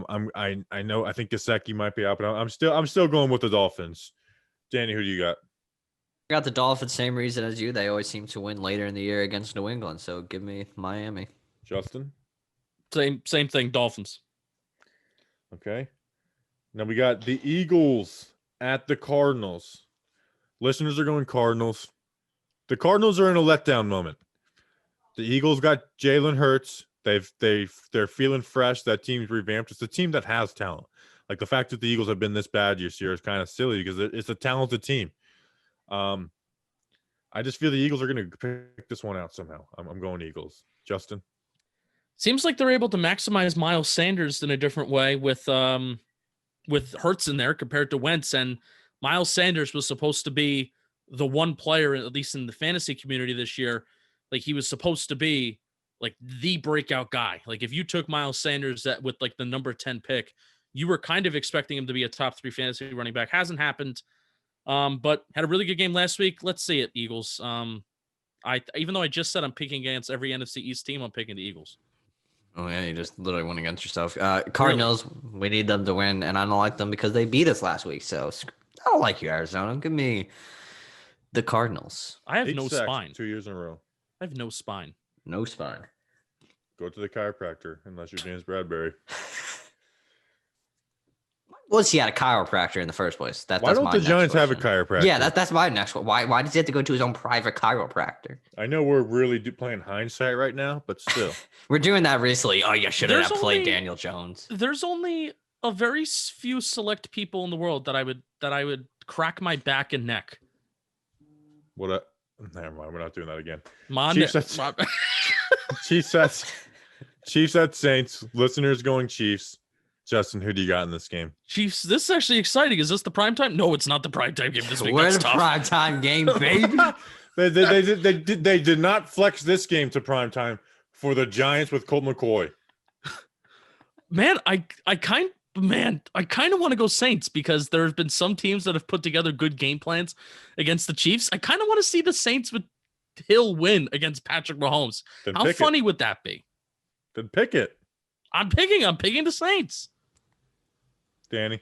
S1: think Gesicki might be out, but I'm still going with the Dolphins. Danny, who do you got?
S3: I got the Dolphins, same reason as you. They always seem to win later in the year against New England. So give me Miami.
S1: Justin?
S2: Same thing, Dolphins.
S1: Okay. Now we got the Eagles at the Cardinals. Listeners are going Cardinals. The Cardinals are in a letdown moment. The Eagles got Jalen Hurts. They're feeling fresh. That team's revamped. It's a team that has talent. Like the fact that the Eagles have been this bad this year is kind of silly because it's a talented team. I just feel the Eagles are going to pick this one out somehow. I'm going Eagles. Justin?
S2: Seems like they're able to maximize Miles Sanders in a different way with Hurts in there compared to Wentz. And Miles Sanders was supposed to be the one player, at least in the fantasy community this year, like he was supposed to be like the breakout guy. Like if you took Miles Sanders with like the number 10 pick, you were kind of expecting him to be a top 3 fantasy running back. Hasn't happened. But had a really good game last week. Let's see it, Eagles. Even though I just said I'm picking against every NFC East team, I'm picking the Eagles.
S3: Oh yeah, you just literally went against yourself. Cardinals, really? We need them to win, and I don't like them because they beat us last week. So I don't like you, Arizona. Give me the Cardinals.
S2: I have no spine.
S1: 2 years in a row.
S2: I have no spine.
S3: No spine.
S1: Go to the chiropractor unless you're James Bradberry.
S3: Was he had a chiropractor in the first place?
S1: Why don't the Giants have a chiropractor?
S3: Yeah, that's my next one. Why does he have to go to his own private chiropractor?
S1: I know we're really playing hindsight right now, but still.
S3: We're doing that recently. Oh, you should have played Daniel Jones.
S2: There's only a very few select people in the world that I would crack my back and neck.
S1: Never mind. We're not doing that again. Chiefs at Saints. Listeners going Chiefs. Justin, who do you got in this game?
S2: Chiefs. This is actually exciting. Is this the primetime? No, it's not the primetime game this week.
S3: We're the primetime game, baby.
S1: They did not flex this game to primetime for the Giants with Colt McCoy.
S2: Man, I kind man, I kind of want to go Saints because there have been some teams that have put together good game plans against the Chiefs. I kind of want to see the Saints with Hill win against Patrick Mahomes.
S1: Then
S2: How funny would that be?
S1: Then pick it.
S2: I'm picking the Saints.
S1: Danny.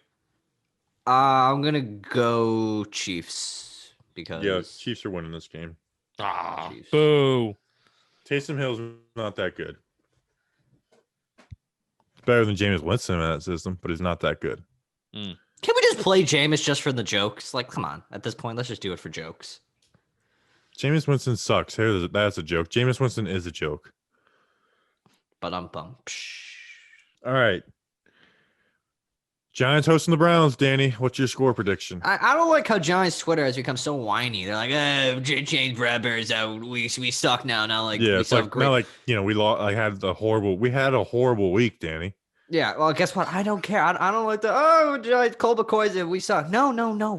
S3: I'm gonna go Chiefs because
S1: Yeah, Chiefs are winning this game.
S2: Chiefs. Boo.
S1: Taysom Hill's not that good. It's better than Jameis Winston in that system, but he's not that good.
S3: Can we just play Jameis just for the jokes? Like, come on. At this point, let's just do it for jokes.
S1: Jameis Winston sucks. Hey, that's a joke. Jameis Winston is a joke.
S3: But
S1: All right. Giants hosting the Browns, Danny. What's your score prediction?
S3: I don't like how Giants Twitter has become so whiny. They're like, James Bradberry's out. We suck now. Now, like,
S1: yeah,
S3: we
S1: it's like,
S3: great.
S1: not like, we lost. We had a horrible week, Danny.
S3: Yeah, well, guess what? I don't care. I don't like the Colt McCoy's we suck. No.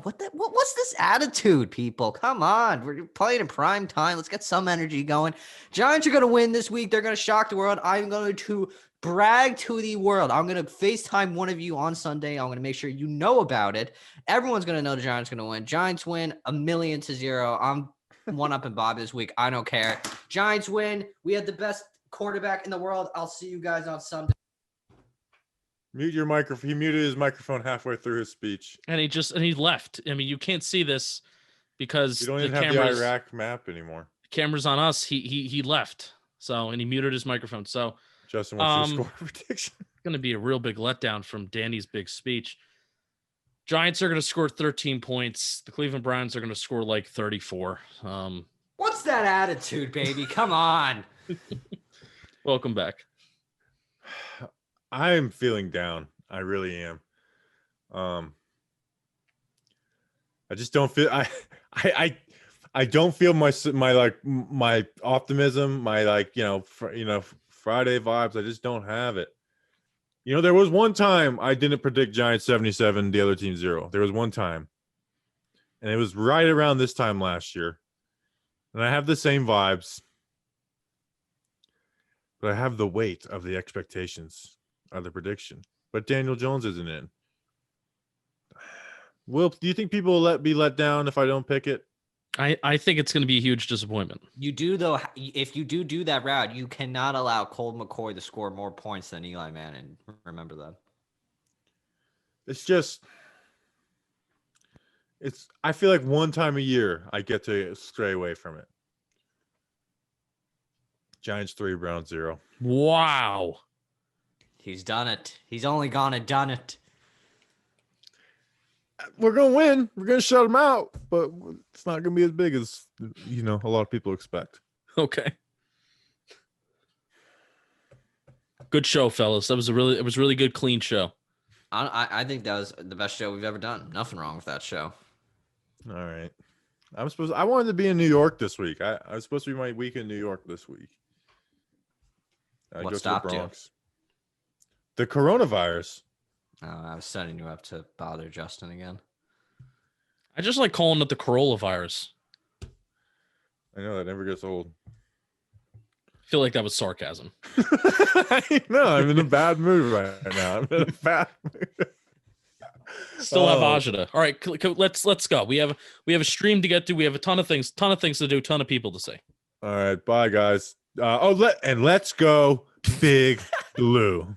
S3: What's this attitude, people? Come on. We're playing in prime time. Let's get some energy going. Giants are gonna win this week. They're gonna shock the world. I'm going to brag to the world. I'm gonna FaceTime one of you on Sunday. I'm gonna make sure you know about it. Everyone's gonna know the Giants are gonna win. Giants win 1,000,000-0. I'm one up in Bob this week. I don't care. Giants win. We had the best quarterback in the world. I'll see you guys on Sunday.
S1: Mute your microphone. He muted his microphone halfway through his speech.
S2: And he left. I mean, you can't see this because
S1: You don't even have the Iraq map anymore.
S2: Camera's on us. He left. So, and he muted his microphone. So,
S1: Justin, what's your score prediction?
S2: It's going to be a real big letdown from Danny's big speech. Giants are going to score 13 points. The Cleveland Browns are going to score like 34.
S3: What's that attitude, baby? Come on.
S2: Welcome back.
S1: I'm feeling down. I really am. I just don't feel I don't feel my optimism, my Friday vibes. I just don't have it. There was one time I didn't predict Giants 77, the other team 0. There was one time. And it was right around this time last year. And I have the same vibes. But I have the weight of the expectations of the prediction. But Daniel Jones isn't in. Will, do you think people will be let down if I don't pick it?
S2: I think it's going to be a huge disappointment.
S3: You do, though. If you do that route, you cannot allow Colt McCoy to score more points than Eli Manning. Remember that. I feel like one time a year I get to stray away from it. Giants 3, Browns 0.
S2: Wow.
S3: He's done it. He's only gone and done it.
S1: We're going to win. We're going to shut them out, but it's not going to be as big as, a lot of people expect.
S2: Okay. Good show, fellas. It was really good, clean show.
S3: I think that was the best show we've ever done. Nothing wrong with that show.
S1: All right. I wanted to be in New York this week. I was supposed to be my week in New York this week.
S3: What stopped you?
S1: The coronavirus.
S3: Oh, I was setting you up to bother Justin again.
S2: I just like calling it the coronavirus.
S1: I know that never gets old.
S2: I feel like that was sarcasm.
S1: No, I'm in a bad mood right now. I'm in a bad mood.
S2: Still have Ajita. All right, let's go. We have a stream to get to. We have a ton of things to do. Ton of people to say.
S1: All right, bye guys. Let's go Big Blue.